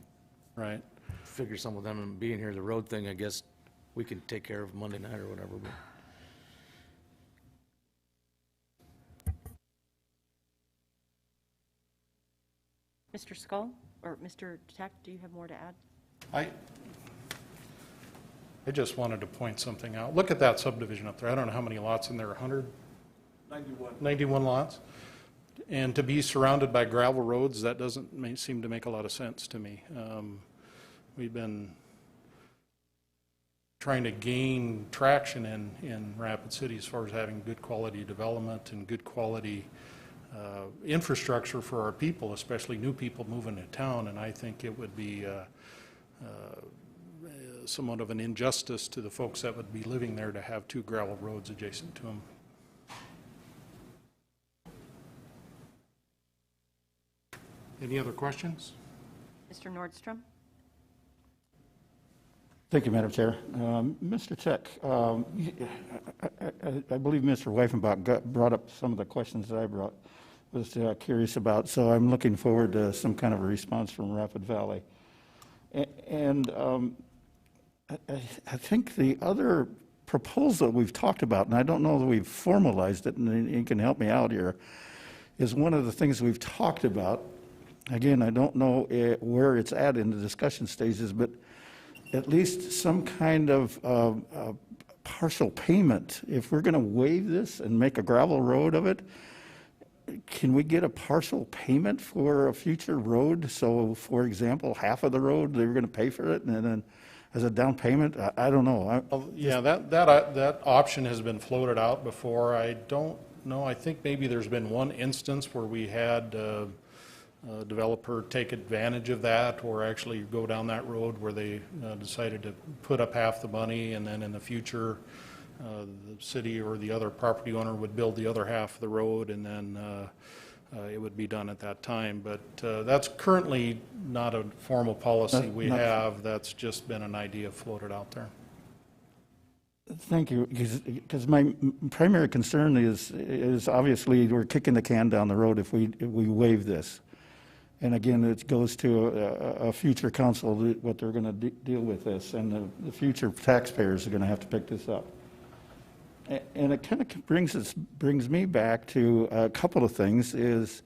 [SPEAKER 10] Right.
[SPEAKER 5] figure some of them, and being here, the road thing, I guess we can take care of Monday night or whatever. But
[SPEAKER 1] Mr. Skull or Mr. Tech, do you have more to add?
[SPEAKER 10] I just wanted to point something out. Look at that subdivision up there. I don't know how many lots in there, 100? 91 lots. And to be surrounded by gravel roads, that doesn't seem to make a lot of sense to me. We've been trying to gain traction in Rapid City as far as having good quality development and good quality infrastructure for our people, especially new people moving to town, and I think it would be somewhat of an injustice to the folks that would be living there to have two gravel roads adjacent to them. Any other questions?
[SPEAKER 1] Mr. Nordstrom?
[SPEAKER 8] Thank you, Madam Chair. Mr. Tech, I believe Mr. Weifenbach brought up some of the questions that I was curious about, so I'm looking forward to some kind of a response from Rapid Valley. And I think the other proposal we've talked about, and I don't know that we've formalized it, and you can help me out here, is one of the things we've talked about. Again, I don't know where it's at in the discussion stages, but at least some kind of partial payment. If we're going to waive this and make a gravel road of it, can we get a partial payment for a future road? So, for example, half of the road, they're going to pay for it, and then as a down payment? I don't know.
[SPEAKER 10] Yeah, that option has been floated out before. I don't know. I think maybe there's been one instance where we had a developer take advantage of that, or actually go down that road where they decided to put up half the money, and then in the future the city or the other property owner would build the other half of the road, and then it would be done at that time. But that's currently not a formal policy we have. That's just been an idea floated out there.
[SPEAKER 8] Thank you, because my primary concern is obviously we're kicking the can down the road if we waive this. And again, it goes to a future council, what they're going to deal with this, and the future taxpayers are going to have to pick this up. And it kind of brings me back to a couple of things. Is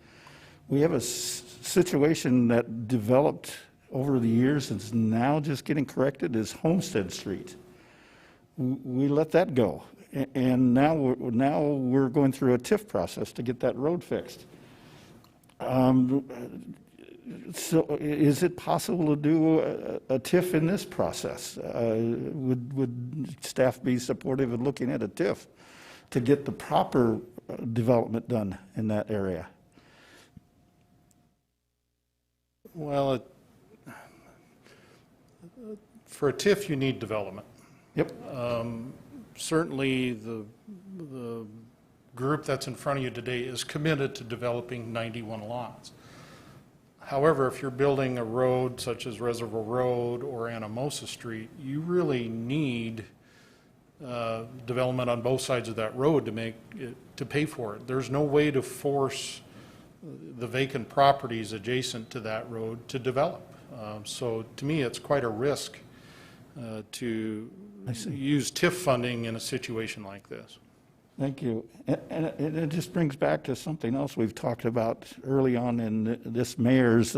[SPEAKER 8] we have a situation that developed over the years and is now just getting corrected, is Homestead Street. We let that go, and now we're going through a TIF process to get that road fixed. So is it possible to do a TIF in this process? Would staff be supportive of looking at a TIF to get the proper development done in that area?
[SPEAKER 10] Well, for a TIF, you need development.
[SPEAKER 8] Yep.
[SPEAKER 10] Certainly, the group that's in front of you today is committed to developing 91 lots. However, if you're building a road such as Reservoir Road or Anamosa Street, you really need development on both sides of that road to pay for it. There's no way to force the vacant properties adjacent to that road to develop. So to me, it's quite a risk to use TIF funding in a situation like this.
[SPEAKER 8] Thank you. And it just brings back to something else we've talked about early on in this mayor's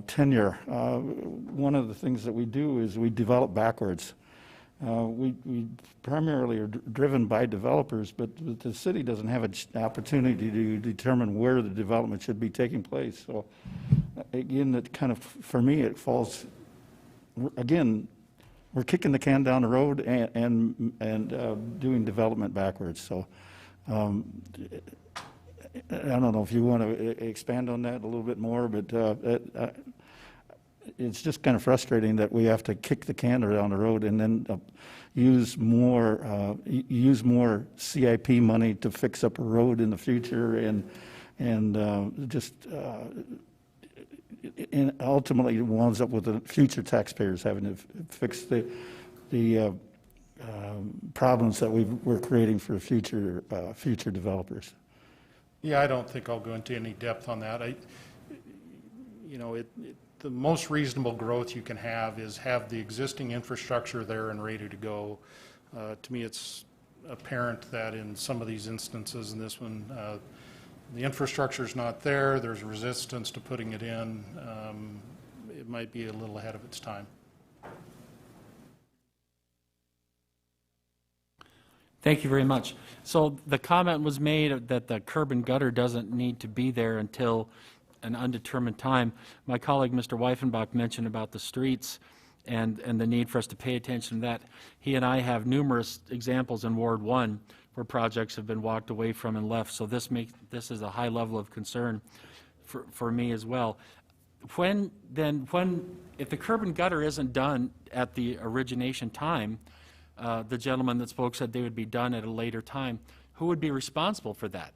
[SPEAKER 8] tenure. One of the things that we do is we develop backwards. We primarily are driven by developers, but the city doesn't have an opportunity to determine where the development should be taking place. So again, it kind of, for me, it falls, again, we're kicking the can down the road and doing development backwards. So I don't know if you want to expand on that a little bit more, but it's just kind of frustrating that we have to kick the can down the road and then use more CIP money to fix up a road in the future and ultimately it winds up with the future taxpayers having to fix the problems that we're creating for future developers.
[SPEAKER 10] Yeah, I don't think I'll go into any depth on that. The most reasonable growth you can have is have the existing infrastructure there and ready to go. To me, it's apparent that in some of these instances, in this one, the infrastructure's not there, there's resistance to putting it in. It might be a little ahead of its time.
[SPEAKER 7] Thank you very much. So the comment was made that the curb and gutter doesn't need to be there until an undetermined time. My colleague, Mr. Weifenbach, mentioned about the streets and the need for us to pay attention to that. He and I have numerous examples in Ward 1 where projects have been walked away from and left. So this is a high level of concern for me as well. If the curb and gutter isn't done at the origination time, the gentleman that spoke said they would be done at a later time. Who would be responsible for that?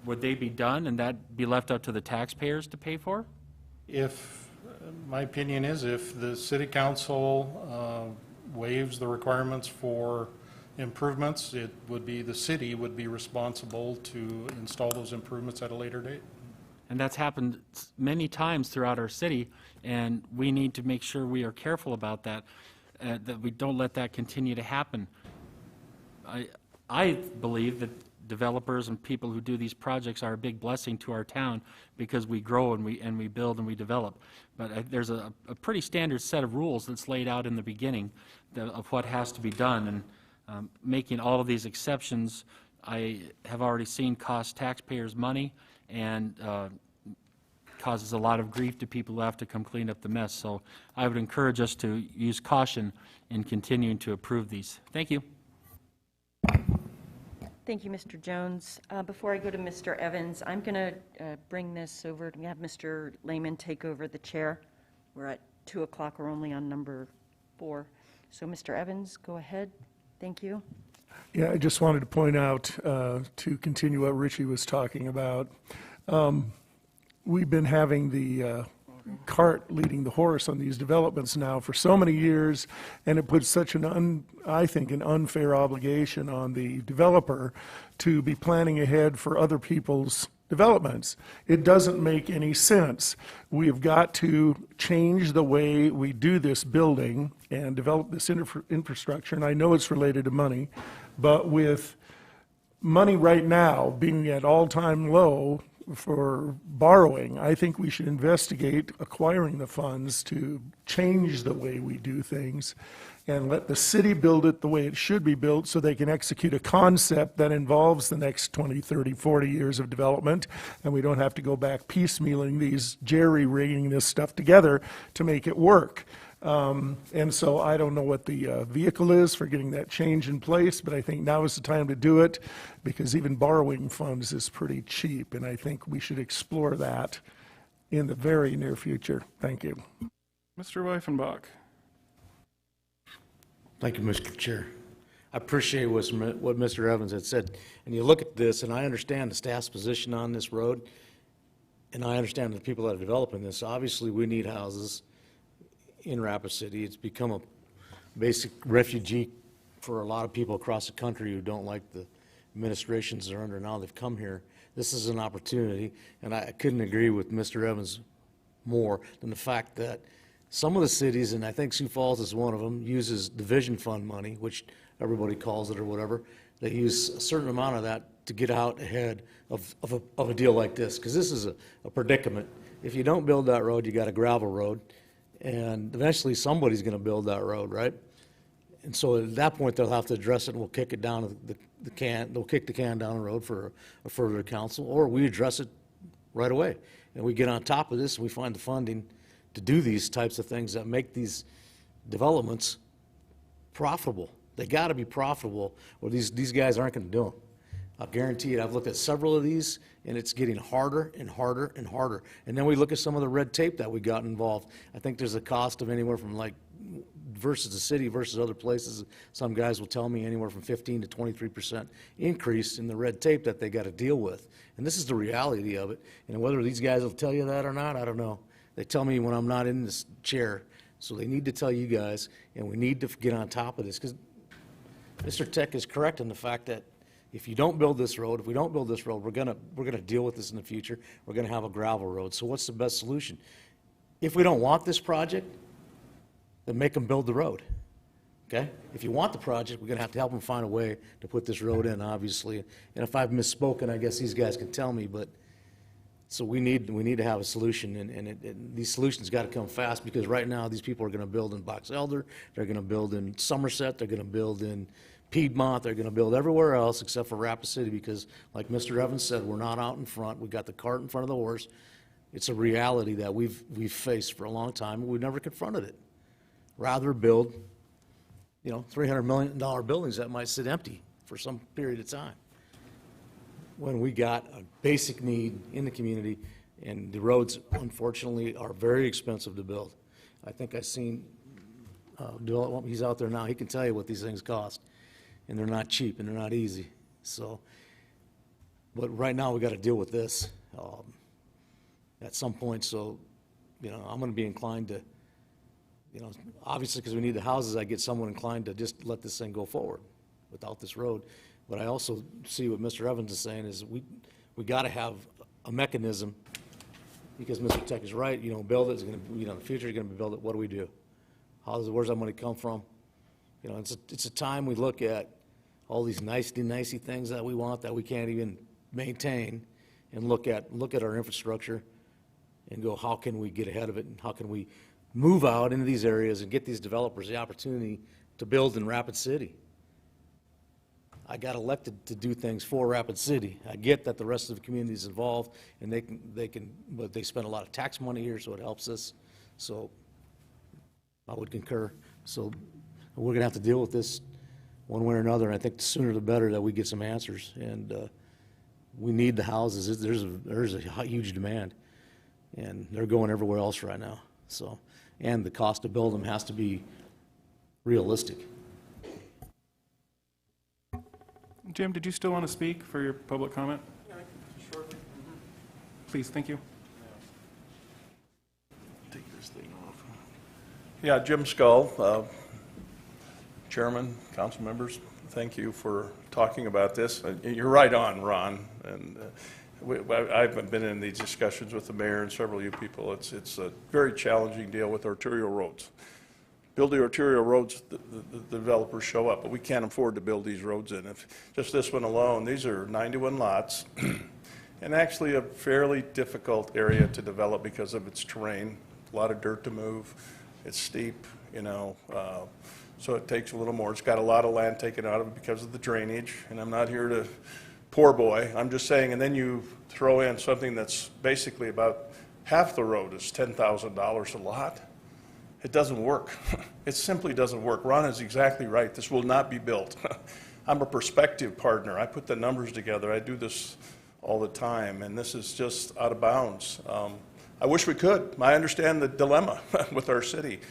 [SPEAKER 7] Would they be done and that be left up to the taxpayers to pay for?
[SPEAKER 10] My opinion is if the city council waives the requirements for improvements, it would be the city would be responsible to install those improvements at a later date.
[SPEAKER 7] And that's happened many times throughout our city, and we need to make sure we are careful about that, that we don't let that continue to happen. I believe that developers and people who do these projects are a big blessing to our town because we grow and we build and we develop. But there's a pretty standard set of rules that's laid out in the beginning of what has to be done. And making all of these exceptions, I have already seen cost taxpayers money and causes a lot of grief to people who have to come clean up the mess. So I would encourage us to use caution in continuing to approve these. Thank you.
[SPEAKER 1] Thank you, Mr. Jones. Before I go to Mr. Evans, I'm going to bring this over to have Mr. Lehman take over the chair. We're at 2 o'clock. We're only on number 4. So, Mr. Evans, go ahead. Thank you.
[SPEAKER 17] Yeah, I just wanted to point out, to continue what Richie was talking about, we've been having the cart leading the horse on these developments now for so many years, and it puts such I think, an unfair obligation on the developer to be planning ahead for other people's developments. It doesn't make any sense. We've got to change the way we do this building and develop this infrastructure, and I know it's related to money, but with money right now being at all-time low for borrowing, I think we should investigate acquiring the funds to change the way we do things and let the city build it the way it should be built so they can execute a concept that involves the next 20, 30, 40 years of development, and we don't have to go back piecemealing these, jerry-rigging this stuff together to make it work. And so I don't know what the vehicle is for getting that change in place, but I think now is the time to do it because even borrowing funds is pretty cheap, and I think we should explore that in the very near future. Thank you.
[SPEAKER 3] Mr. Weifenbach.
[SPEAKER 5] Thank you, Mr. Chair. I appreciate what Mr. Evans had said. And you look at this, and I understand the staff's position on this road, and I understand the people that are developing this. Obviously, we need houses in Rapid City. It's become a basic refugee for a lot of people across the country who don't like the administrations they're under now. They've come here. This is an opportunity, and I couldn't agree with Mr. Evans more than the fact that some of the cities, and I think Sioux Falls is one of them, uses division fund money, which everybody calls it or whatever. They use a certain amount of that to get out ahead of a deal like this, because this is a predicament. If you don't build that road, you got a gravel road, and eventually somebody's going to build that road, right? And so at that point, they'll have to address it, and we'll kick it down the can. They'll kick the can down the road for a further council, or we address it right away, and we get on top of this, and we find the funding to do these types of things that make these developments profitable. They got to be profitable, or these guys aren't going to do them. I'll guarantee it. I've looked at several of these, and it's getting harder and harder and harder. And then we look at some of the red tape that we got involved. I think there's a cost of anywhere from, like, versus the city versus other places. Some guys will tell me anywhere from 15 to 23% increase in the red tape that they got to deal with. And this is the reality of it. And whether these guys will tell you that or not, I don't know. They tell me when I'm not in this chair. So they need to tell you guys, and we need to get on top of this, because Mr. Tech is correct in the fact that if you don't build this road, if we don't build this road, we're gonna deal with this in the future. We're gonna have a gravel road. So what's the best solution? If we don't want this project, then make them build the road, okay? If you want the project, we're gonna have to help them find a way to put this road in, obviously. And if I've misspoken, I guess these guys can tell me, but, so we need to have a solution, and these solutions gotta come fast, because right now, these people are gonna build in Box Elder, they're gonna build in Somerset, they're gonna build in Piedmont, they're gonna build everywhere else except for Rapid City, because like Mr. Evans said, we're not out in front. We got the cart in front of the horse. It's a reality that we've faced for a long time, and we've never confronted it. Rather build, $300 million buildings that might sit empty for some period of time, when we got a basic need in the community, and the roads, unfortunately, are very expensive to build. I think I've seen, he's out there now, he can tell you what these things cost. And they're not cheap, and they're not easy. So, but right now we got to deal with this at some point. So, I'm going to be inclined to, obviously because we need the houses, I get someone inclined to just let this thing go forward without this road. But I also see what Mr. Evans is saying is we got to have a mechanism, because Mr. Tech is right. Build it. It's going to, in the future, you're going to build it. What do we do? Where's that money come from? It's a time we look at all these nicey things that we want that we can't even maintain, and look at our infrastructure and go, how can we get ahead of it, and how can we move out into these areas and get these developers the opportunity to build in Rapid City? I got elected to do things for Rapid City. I get that the rest of the community is involved, and but they spend a lot of tax money here, so it helps us. So I would concur. So we're going to have to deal with this one way or another, and I think the sooner the better that we get some answers. And we need the houses. There's a huge demand, and they're going everywhere else right now. So, and the cost to build them has to be realistic.
[SPEAKER 3] Jim, did you still want to speak for your public comment? Yeah, sure. Please, thank you.
[SPEAKER 18] Take this thing off. Yeah, Jim Scull, Chairman, council members, thank you for talking about this. You're right on, Ron, and I've been in these discussions with the mayor and several of you people. It's a very challenging deal with arterial roads. Build the arterial roads, the developers show up, but we can't afford to build these roads in. If just this one alone, these are 91 lots, and actually a fairly difficult area to develop because of its terrain. A lot of dirt to move. It's steep, so it takes a little more. It's got a lot of land taken out of it because of the drainage, and I'm not here to poor boy. I'm just saying, and then you throw in something that's basically about half the road is $10,000 a lot. It doesn't work. It simply doesn't work. Ron is exactly right. This will not be built. I'm a prospective partner. I put the numbers together. I do this all the time, and this is just out of bounds. I wish we could. I understand the dilemma with our city.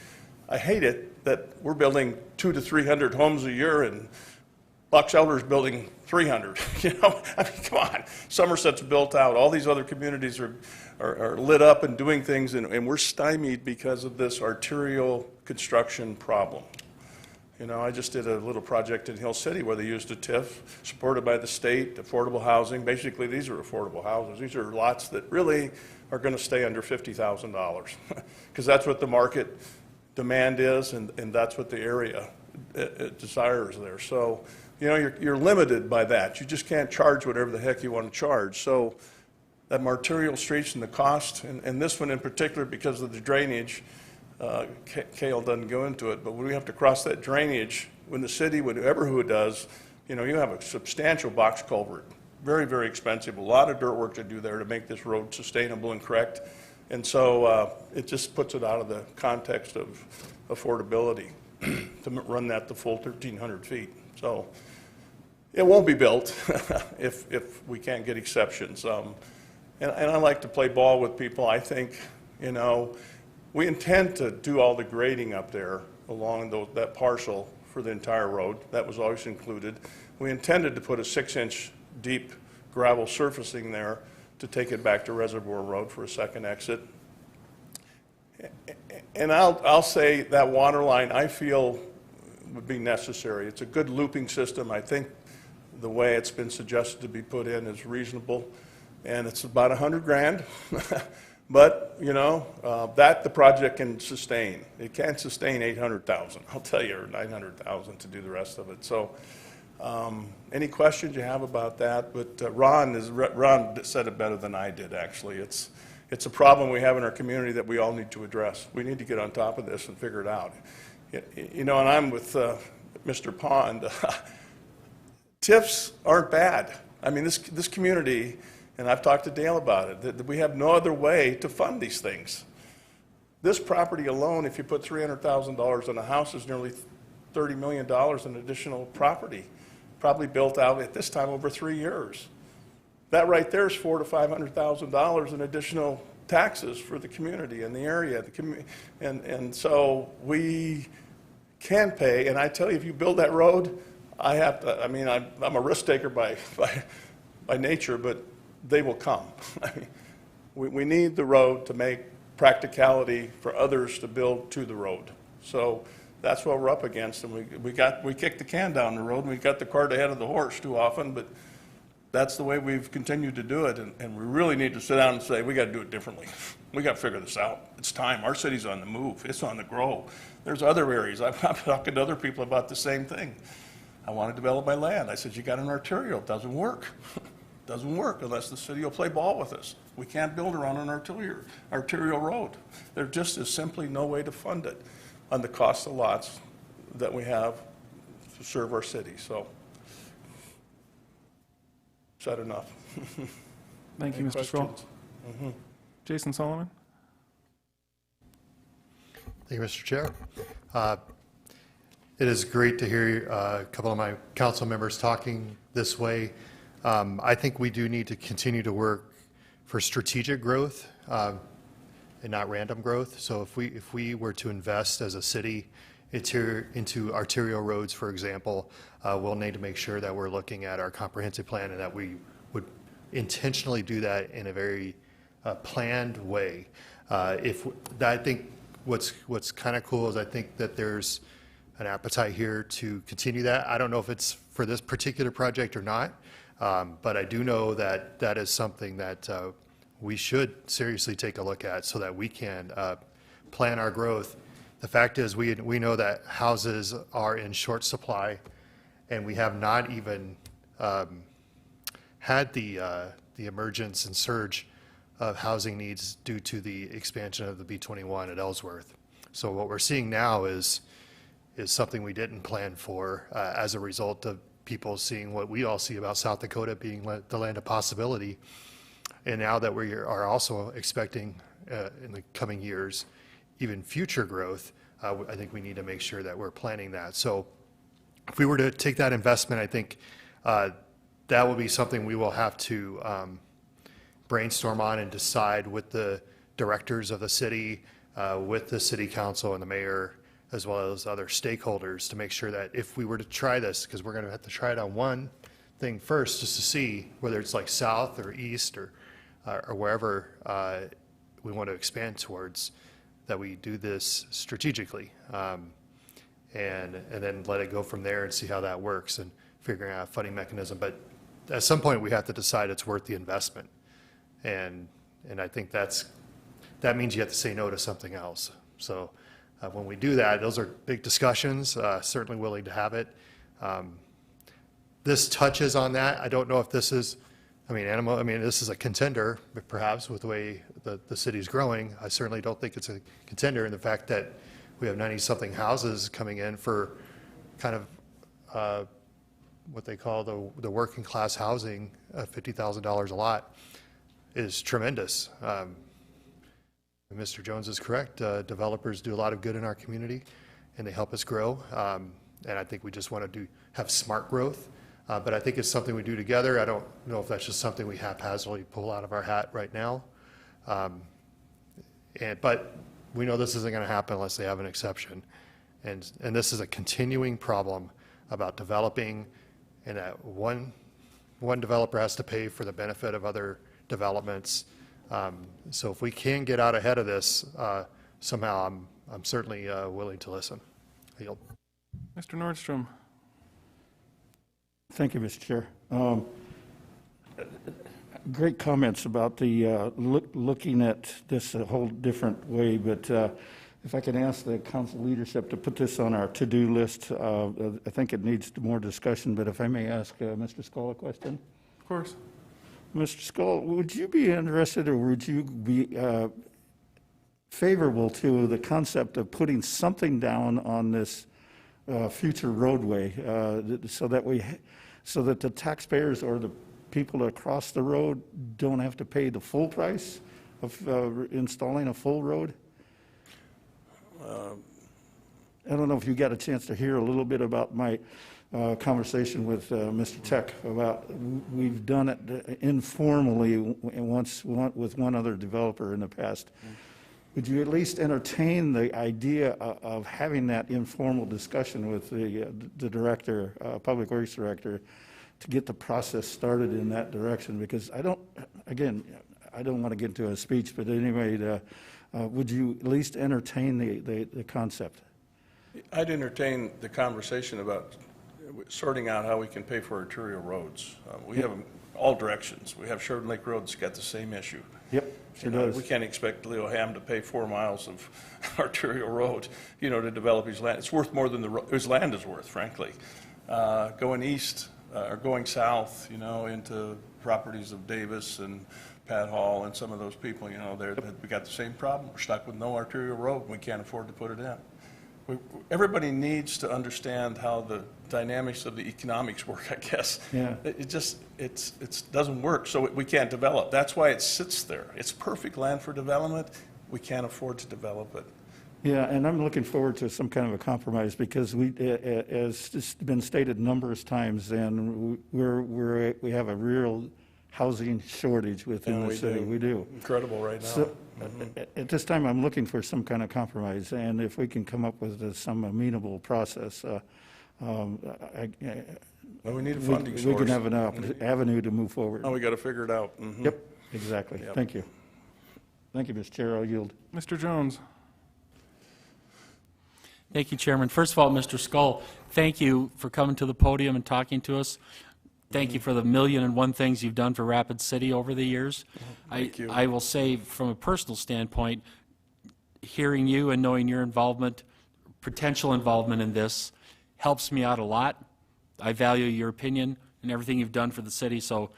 [SPEAKER 18] I hate it that we're building 200 to 300 homes a year, and Box Elder's building 300. I mean, come on. Somerset's built out. All these other communities are lit up and doing things, and we're stymied because of this arterial construction problem. I just did a little project in Hill City where they used a TIF supported by the state, affordable housing. Basically, these are affordable houses. These are lots that really are going to stay under $50,000 because that's what the market demand is, and that's what the area desires there. So, you know, you're limited by that. You just can't charge whatever the heck you want to charge. So that arterial streets and the cost, and this one in particular because of the drainage, Cale doesn't go into it, but when we have to cross that drainage, when the city, whoever who does, you know, you have a substantial box culvert. Very, very expensive. A lot of dirt work to do there to make this road sustainable and correct. And so it just puts it out of the context of affordability to run that the full 1,300 feet. So it won't be built if we can't get exceptions. And I like to play ball with people. I think, you know, we intend to do all the grading up there along that parcel for the entire road. That was always included. We intended to put a 6-inch deep gravel surfacing there to take it back to Reservoir Road for a second exit. And I'll say that water line I feel would be necessary. It's a good looping system. I think the way it's been suggested to be put in is reasonable, and it's about $100 grand. But, you know, that the project can sustain. It can't sustain 800,000, I'll tell you, or 900,000 to do the rest of it. So any questions you have about that? But Ron said it better than I did, actually. It's a problem we have in our community that we all need to address. We need to get on top of this and figure it out. You know, and I'm with Mr. Pond. TIFs aren't bad. I mean, this community, and I've talked to Dale about it, that we have no other way to fund these things. This property alone, if you put $300,000 on a house, is nearly $30 million in additional property, probably built out at this time over 3 years. That right there is $400,000 to $500,000 in additional taxes for the community and the area. And so we can pay, and I tell you, if you build that road, I have to, I mean, I'm a risk taker by nature, but they will come. I mean, we need the road to make practicality for others to build to the road. So that's what we're up against, and we kicked the can down the road, and we got the cart ahead of the horse too often, but that's the way we've continued to do it, and we really need to sit down and say, we got to do it differently. We got to figure this out. It's time. Our city's on the move. It's on the grow. There's other areas. I'm talking to other people about the same thing. I want to develop my land. I said, you got an arterial. It doesn't work. Doesn't work unless the city will play ball with us. We can't build around an arterial road. There just is simply no way to fund it on the cost of lots that we have to serve our city. So, said enough.
[SPEAKER 3] Thank you, Mr. Stroll. Jason Solomon.
[SPEAKER 6] Thank you, Mr. Chair. It is great to hear a couple of my council members talking this way. I think we do need to continue to work for strategic growth and not random growth. So if we were to invest as a city into arterial roads, for example, we'll need to make sure that we're looking at our comprehensive plan and that we would intentionally do that in a very planned way. I think what's kind of cool is I think that there's an appetite here to continue that. I don't know if it's for this particular project or not, but I do know that that is something that we should seriously take a look at so that we can plan our growth. The fact is we know that houses are in short supply, and we have not even had the emergence and surge of housing needs due to the expansion of the B21 at Ellsworth. So what we're seeing now is something we didn't plan for as a result of people seeing what we all see about South Dakota being the land of possibility. And now that we are also expecting in the coming years even future growth, I think we need to make sure that we're planning that. So if we were to take that investment, I think that will be something we will have to brainstorm on and decide with the directors of the city, with the city council and the mayor, as well as other stakeholders, to make sure that if we were to try this, because we're going to have to try it on one thing first, just to see whether it's like south or east or wherever we want to expand towards, that we do this strategically, and then let it go from there and see how that works and figuring out a funding mechanism. But at some point, we have to decide it's worth the investment, and I think that means you have to say no to something else. So When we do that, those are big discussions, certainly willing to have it. This touches on that. I don't know if this is, this is a contender, perhaps, with the way the city's growing. I certainly don't think it's a contender in the fact that we have 90-something houses coming in for kind of what they call the working class housing, $50,000 a lot, is tremendous. Mr. Jones is correct. Developers do a lot of good in our community, and they help us grow. And I think we just want to have smart growth. But I think it's something we do together. I don't know if that's just something we haphazardly pull out of our hat right now. But we know this isn't going to happen unless they have an exception. And this is a continuing problem about developing, and that one developer has to pay for the benefit of other developments. So if we can get out ahead of this somehow, I'm certainly willing to listen. I yield.
[SPEAKER 3] Mr. Nordstrom.
[SPEAKER 8] Thank you, Mr. Chair. Great comments about the looking at this a whole different way, but if I can ask the council leadership to put this on our to-do list, I think it needs more discussion, but if I may ask Mr. Skull a question?
[SPEAKER 3] Of course.
[SPEAKER 8] Mr. Skull, would you be interested, or would you be favorable to the concept of putting something down on this future roadway so that the taxpayers or the people across the road don't have to pay the full price of installing a full road? I don't know if you got a chance to hear a little bit about my conversation with Mr. Tech about, we've done it informally with one other developer in the past. Would you at least entertain the idea of having that informal discussion with the director, Public Works Director, to get the process started in that direction? Because I don't want to get into a speech, but anyway, would you at least entertain the concept?
[SPEAKER 18] I'd entertain the conversation about sorting out how we can pay for arterial roads. We have them all directions. We have Sheridan Lake Road that's got the same issue.
[SPEAKER 8] Yep, sure does.
[SPEAKER 18] We can't expect Leo Ham to pay 4 miles of arterial road, to develop his land. It's worth more than his land is worth, frankly. Going east or going south, into properties of Davis and Pat Hall and some of those people, we got the same problem. We're stuck with no arterial road and we can't afford to put it in. Everybody needs to understand how the dynamics of the economics work, I guess.
[SPEAKER 8] Yeah.
[SPEAKER 18] It doesn't work, so we can't develop. That's why it sits there. It's perfect land for development. We can't afford to develop it.
[SPEAKER 8] Yeah, and I'm looking forward to some kind of a compromise because as it's been stated numerous times, and we have a real housing shortage within the city. We do.
[SPEAKER 18] Incredible right now.
[SPEAKER 8] So, at this time, I'm looking for some kind of compromise, and if we can come up with some amenable process,
[SPEAKER 18] well, we need a funding source.
[SPEAKER 8] We can have an avenue to move forward.
[SPEAKER 18] Oh, we got to figure it out. Mm-hmm.
[SPEAKER 8] Yep, exactly.
[SPEAKER 18] Yep.
[SPEAKER 8] Thank you. Thank you, Mr. Chair. I'll yield.
[SPEAKER 3] Mr. Jones.
[SPEAKER 7] Thank you, Chairman. First of all, Mr. Skull, thank you for coming to the podium and talking to us. Thank you for the 1,000,001 things you've done for Rapid City over the years.
[SPEAKER 18] Thank you.
[SPEAKER 7] I will say, from a personal standpoint, hearing you and knowing your involvement, potential involvement in this, helps me out a lot. I value your opinion and everything you've done for the city, so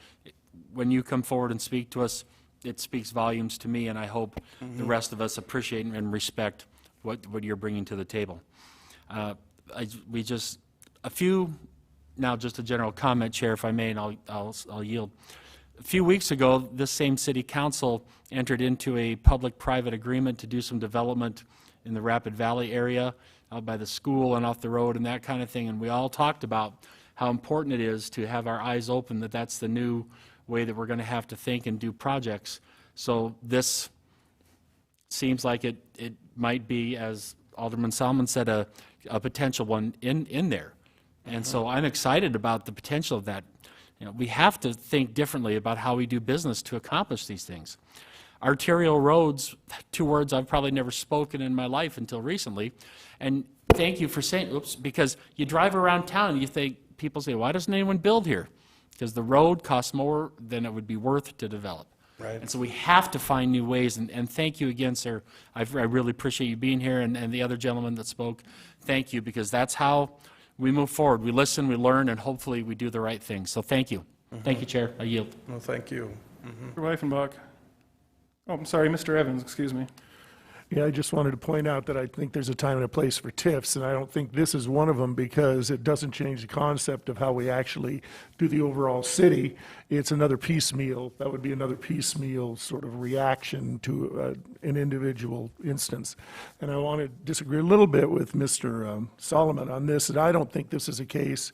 [SPEAKER 7] when you come forward and speak to us, it speaks volumes to me, and I hope the rest of us appreciate and respect what you're bringing to the table. Now, just a general comment, Chair, if I may, and I'll yield. A few weeks ago, this same City Council entered into a public-private agreement to do some development in the Rapid Valley area, out by the school and off the road and that kind of thing, and we all talked about how important it is to have our eyes open, that that's the new way that we're going to have to think and do projects. So this seems like it might be, as Alderman Salmon said, a potential one in there. And so I'm excited about the potential of that. We have to think differently about how we do business to accomplish these things. Arterial roads, 2 words I've probably never spoken in my life until recently. And thank you for saying, because you drive around town and you think, people say, why doesn't anyone build here? Because the road costs more than it would be worth to develop.
[SPEAKER 10] Right.
[SPEAKER 7] And so we have to find new ways, and thank you again, sir. I really appreciate you being here, and the other gentleman that spoke. Thank you, because that's how we move forward. We listen, we learn, and hopefully we do the right thing. So thank you. Thank you, Chair. I yield.
[SPEAKER 18] Well, thank you.
[SPEAKER 3] Mr. Weifenbach. Oh, I'm sorry, Mr. Evans, excuse me.
[SPEAKER 17] Yeah, I just wanted to point out that I think there's a time and a place for TIFs, and I don't think this is one of them because it doesn't change the concept of how we actually do the overall city. It's another piecemeal. That would be another piecemeal sort of reaction to an individual instance. And I want to disagree a little bit with Mr. Solomon on this, and I don't think this is a case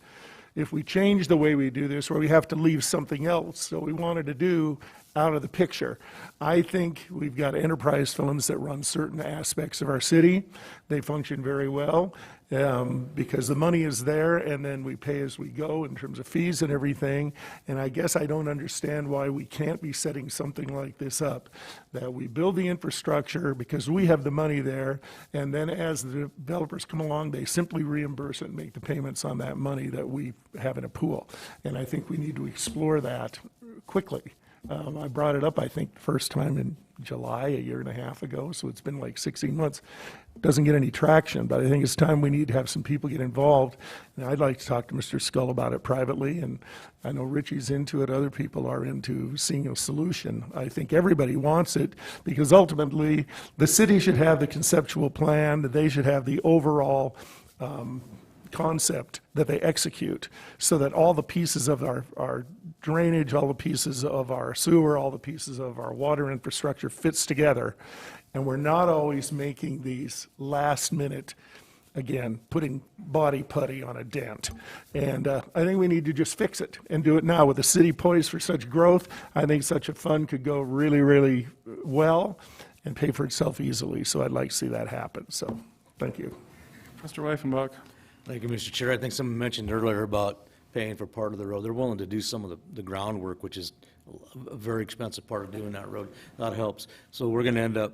[SPEAKER 17] if we change the way we do this, where we have to leave something else that we wanted to do out of the picture. I think we've got enterprise funds that run certain aspects of our city. They function very well because the money is there, and then we pay as we go in terms of fees and everything. And I guess I don't understand why we can't be setting something like this up, that we build the infrastructure because we have the money there, and then as the developers come along, they simply reimburse it and make the payments on that money that we have in a pool. And I think we need to explore that quickly. I brought it up, I think, the first time in July, a year and a half ago, so it's been like 16 months. Doesn't get any traction, but I think it's time we need to have some people get involved. And I'd like to talk to Mr. Scull about it privately, and I know Richie's into it, other people are into seeing a solution. I think everybody wants it, because ultimately, the city should have the conceptual plan, that they should have the overall concept that they execute, so that all the pieces of our drainage, all the pieces of our sewer, all the pieces of our water infrastructure fits together. And we're not always making these last minute, again, putting body putty on a dent. And I think we need to just fix it and do it now. With the city poised for such growth, I think such a fund could go really, really well and pay for itself easily. So I'd like to see that happen. So thank you.
[SPEAKER 3] Mr. Weifenbach.
[SPEAKER 5] Thank you, Mr. Chair. I think someone mentioned earlier about paying for part of the road. They're willing to do some of the groundwork, which is a very expensive part of doing that road. That helps. So we're going to end up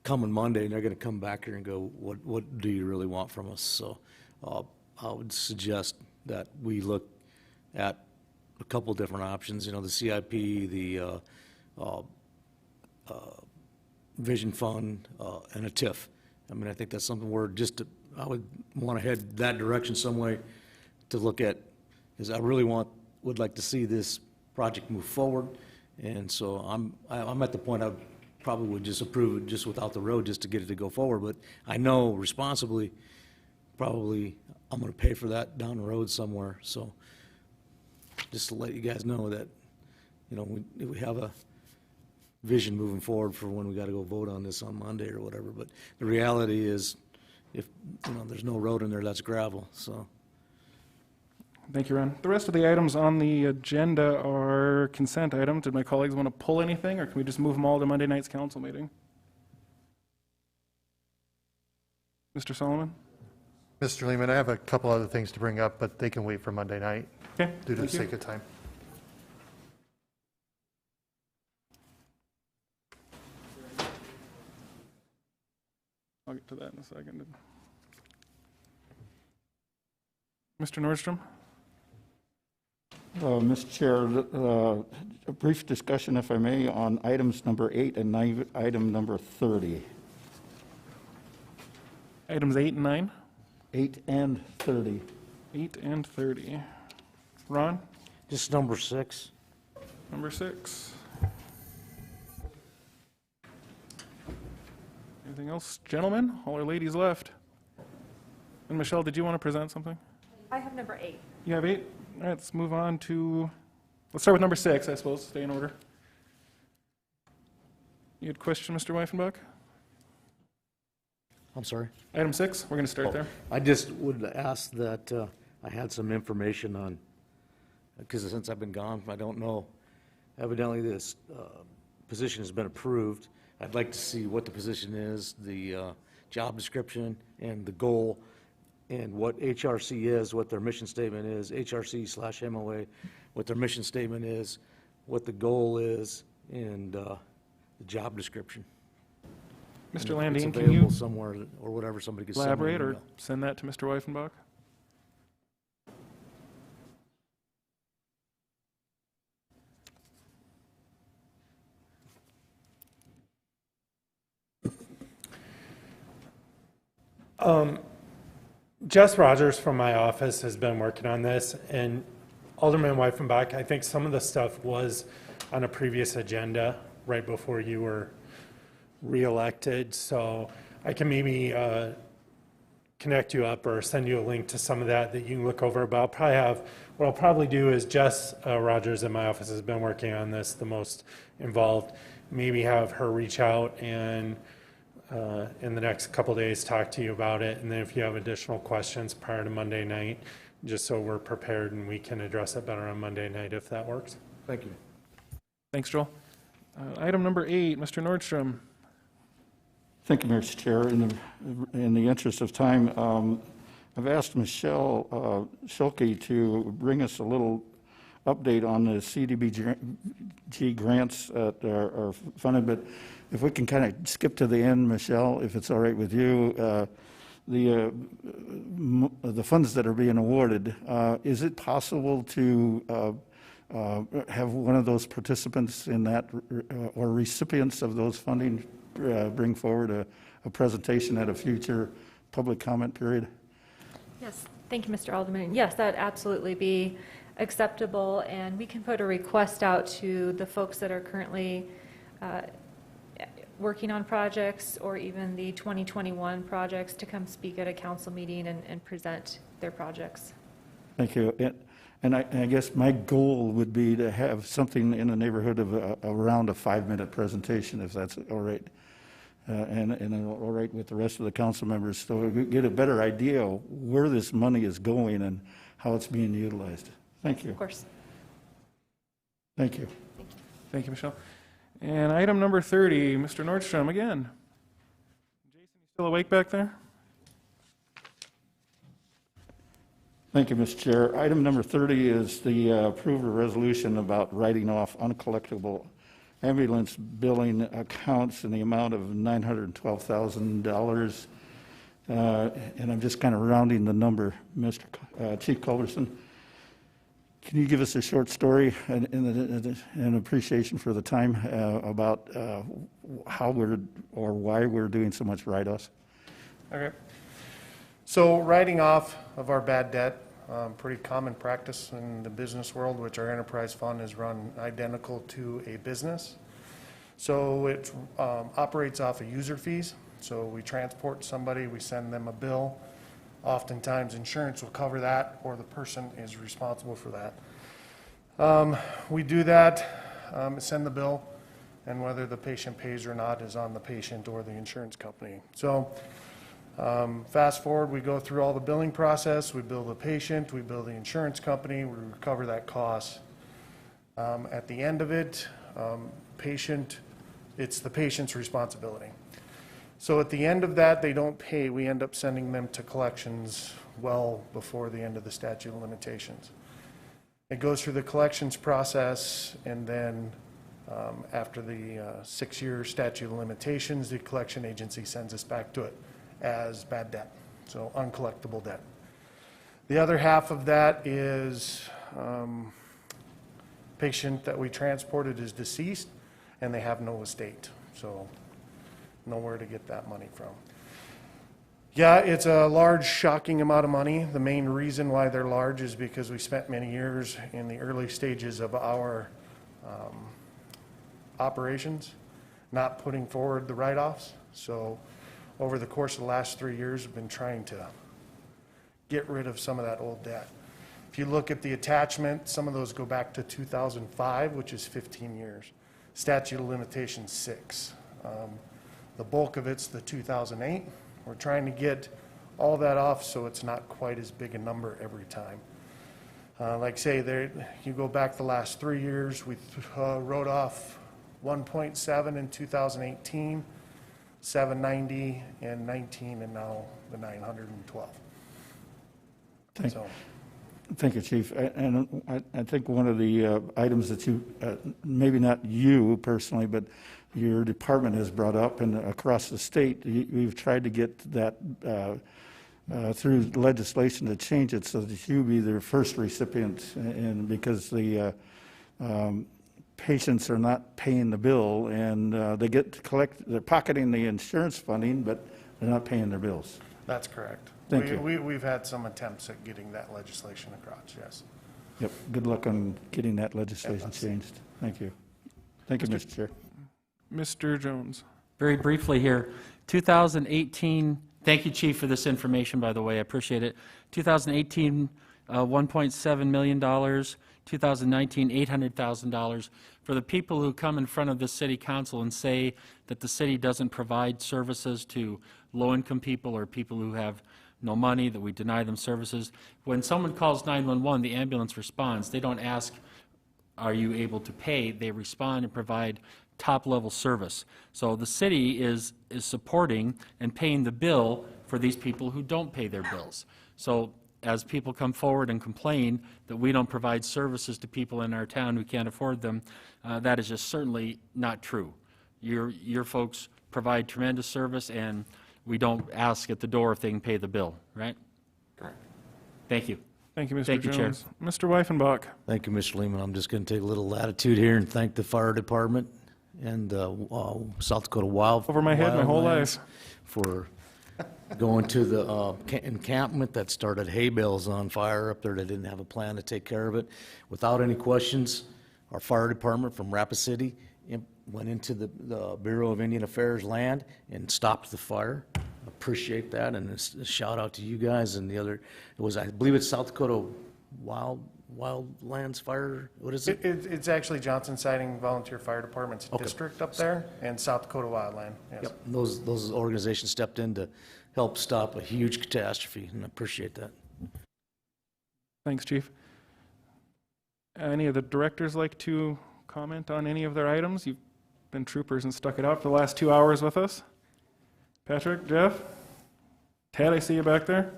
[SPEAKER 5] coming Monday, and they're going to come back here and go, what do you really want from us? So I would suggest that we look at a couple different options, you know, the CIP, the Vision Fund, and a TIF. I mean, I think that's something where I would want to head that direction some way to look at, because I really would like to see this project move forward. And so I'm at the point I probably would just approve it just without the road, just to get it to go forward. But I know responsibly, probably I'm going to pay for that down the road somewhere. So just to let you guys know that, you know, we have a vision moving forward for when we got to go vote on this on Monday or whatever. But the reality is, if, you know, there's no road in there, that's gravel, so.
[SPEAKER 3] Thank you, Ron. The rest of the items on the agenda are consent items. Did my colleagues want to pull anything, or can we just move them all to Monday night's council meeting? Mr. Solomon?
[SPEAKER 6] Mr. Lehman, I have a couple other things to bring up, but they can wait for Monday night.
[SPEAKER 3] Okay.
[SPEAKER 6] Due to the
[SPEAKER 3] thank you.
[SPEAKER 6] sake of time.
[SPEAKER 3] I'll get to that in a second. Mr. Nordstrom?
[SPEAKER 8] Mr. Chair, a brief discussion, if I may, on items number 8 and item number 30.
[SPEAKER 3] Items 8 and 9?
[SPEAKER 8] 8 and 30.
[SPEAKER 3] 8 and 30. Ron?
[SPEAKER 5] Just number 6.
[SPEAKER 3] Number 6. Anything else, gentlemen? All our ladies left. And Michelle, did you want to present something?
[SPEAKER 19] I have number 8.
[SPEAKER 3] You have 8? All right, let's move on to, let's start with number 6, I suppose, stay in order. You had a question, Mr. Weifenbach?
[SPEAKER 5] I'm sorry?
[SPEAKER 3] Item 6, we're going to start there.
[SPEAKER 5] I just would ask that I had some information on, because since I've been gone, I don't know. Evidently, this position has been approved. I'd like to see what the position is, the job description, and the goal, and what HRC is, what their mission statement is, HRC/MOA, what their mission statement is, what the goal is, and the job description.
[SPEAKER 3] Mr.
[SPEAKER 5] And if
[SPEAKER 3] Landine,
[SPEAKER 5] it's
[SPEAKER 3] can you
[SPEAKER 5] available somewhere or whatever, somebody could send me an
[SPEAKER 3] elaborate or
[SPEAKER 5] email.
[SPEAKER 3] send that to Mr. Weifenbach?
[SPEAKER 4] Jess Rogers from my office has been working on this, and Alderman Weifenbach, I think some of the stuff was on a previous agenda right before you were reelected, so I can maybe connect you up or send you a link to some of that you can look over. But what I'll probably do is Jess Rogers in my office has been working on this the most involved. Maybe have her reach out and in the next couple days talk to you about it, and then if you have additional questions prior to Monday night, just so we're prepared and we can address it better on Monday night if that works.
[SPEAKER 3] Thank you. Thanks, Joel. Item number 8, Mr. Nordstrom.
[SPEAKER 8] Thank you, Mr. Chair. In the interest of time, I've asked Michelle Schilke to bring us a little update on the CDBG grants that are funded, but if we can kind of skip to the end, Michelle, if it's all right with you, the funds that are being awarded, is it possible to have one of those participants in that or recipients of those funding bring forward a presentation at a future public comment period?
[SPEAKER 19] Yes, thank you, Mr. Alderman. Yes, that'd absolutely be acceptable, and we can put a request out to the folks that are currently working on projects or even the 2021 projects to come speak at a council meeting and present their projects.
[SPEAKER 8] Thank you. And I guess my goal would be to have something in the neighborhood of around a 5-minute presentation, if that's all right. And all right with the rest of the council members, so we get a better idea of where this money is going and how it's being utilized. Thank you.
[SPEAKER 19] Of course.
[SPEAKER 8] Thank you.
[SPEAKER 3] Thank you, Michelle. And item number 30, Mr. Nordstrom again. Jason, you still awake back there?
[SPEAKER 8] Thank you, Mr. Chair. Item number 30 is the approval resolution about writing off uncollectible ambulance billing accounts in the amount of $912,000. And I'm just kind of rounding the number, Mr. Chief Culberson. Can you give us a short story and appreciation for the time about how we're or why we're doing so much write-offs?
[SPEAKER 6] Okay. So writing off of our bad debt, pretty common practice in the business world, which our enterprise fund is run identical to a business. So it operates off of user fees. So we transport somebody, we send them a bill. Oftentimes insurance will cover that, or the person is responsible for that. We do that, send the bill, and whether the patient pays or not is on the patient or the insurance company. So fast forward, we go through all the billing process, we bill the patient, we bill the insurance company, we recover that cost. At the end of it, it's the patient's responsibility. So at the end of that, they don't pay. We end up sending them to collections well before the end of the statute of limitations. It goes through the collections process, and then after the 6-year statute of limitations, the collection agency sends us back to it as bad debt, so uncollectible debt. The other half of that is patient that we transported is deceased, and they have no estate, so nowhere to get that money from. Yeah, it's a large, shocking amount of money. The main reason why they're large is because we spent many years in the early stages of our operations not putting forward the write-offs. So over the course of the last 3 years, we've been trying to get rid of some of that old debt. If you look at the attachment, some of those go back to 2005, which is 15 years. Statute of limitations, 6. The bulk of it's the 2008. We're trying to get all that off so it's not quite as big a number every time. Like say, you go back the last 3 years, we wrote off 1.7 in 2018, 790 in 19, and now the 912.
[SPEAKER 8] Thank you, Chief. And I think one of the items that you, maybe not you personally, but your department has brought up, and across the state, we've tried to get that through legislation to change it so that you be their first recipient, and because the patients are not paying the bill, and they get to collect, they're pocketing the insurance funding, but they're not paying their bills.
[SPEAKER 3] That's correct.
[SPEAKER 8] Thank you.
[SPEAKER 3] We've had some attempts at getting that legislation across, yes.
[SPEAKER 8] Yep, good luck on getting that legislation changed. Thank you. Thank you, Mr. Chair.
[SPEAKER 3] Mr. Jones.
[SPEAKER 7] Very briefly here, 2018, thank you, Chief, for this information, by the way, I appreciate it. 2018, $1.7 million, 2019, $800,000. For the people who come in front of the city council and say that the city doesn't provide services to low-income people or people who have no money, that we deny them services, when someone calls 911, the ambulance responds. They don't ask, are you able to pay? They respond and provide top-level service. So the city is supporting and paying the bill for these people who don't pay their bills. So as people come forward and complain that we don't provide services to people in our town who can't afford them, that is just certainly not true. Your folks provide tremendous service, and we don't ask at the door if they can pay the bill, right?
[SPEAKER 5] Correct.
[SPEAKER 7] Thank you.
[SPEAKER 3] Thank you, Mr.
[SPEAKER 7] Thank you, Chair.
[SPEAKER 3] Jones. Mr. Weifenbach.
[SPEAKER 5] Thank you, Mr. Lehman. I'm just going to take a little latitude here and thank the fire department and South Dakota Wild.
[SPEAKER 3] Over my head my whole
[SPEAKER 5] Wildlands
[SPEAKER 3] life.
[SPEAKER 5] For going to the encampment that started hay bales on fire up there. They didn't have a plan to take care of it. Without any questions, our fire department from Rapid City went into the Bureau of Indian Affairs land and stopped the fire. Appreciate that, and a shout out to you guys and the other. It was, I believe it's South Dakota Wildlands Fire. What is it?
[SPEAKER 3] It's actually Johnson Siding Volunteer Fire Department's
[SPEAKER 5] Okay.
[SPEAKER 3] district up there, and South Dakota Wildland, yes.
[SPEAKER 5] Yep. Those organizations stepped in to help stop a huge catastrophe, and I appreciate that.
[SPEAKER 3] Thanks, Chief. Any of the directors like to comment on any of their items? You've been troopers and stuck it out for the last 2 hours with us. Patrick, Jeff, Ted, I see you back there.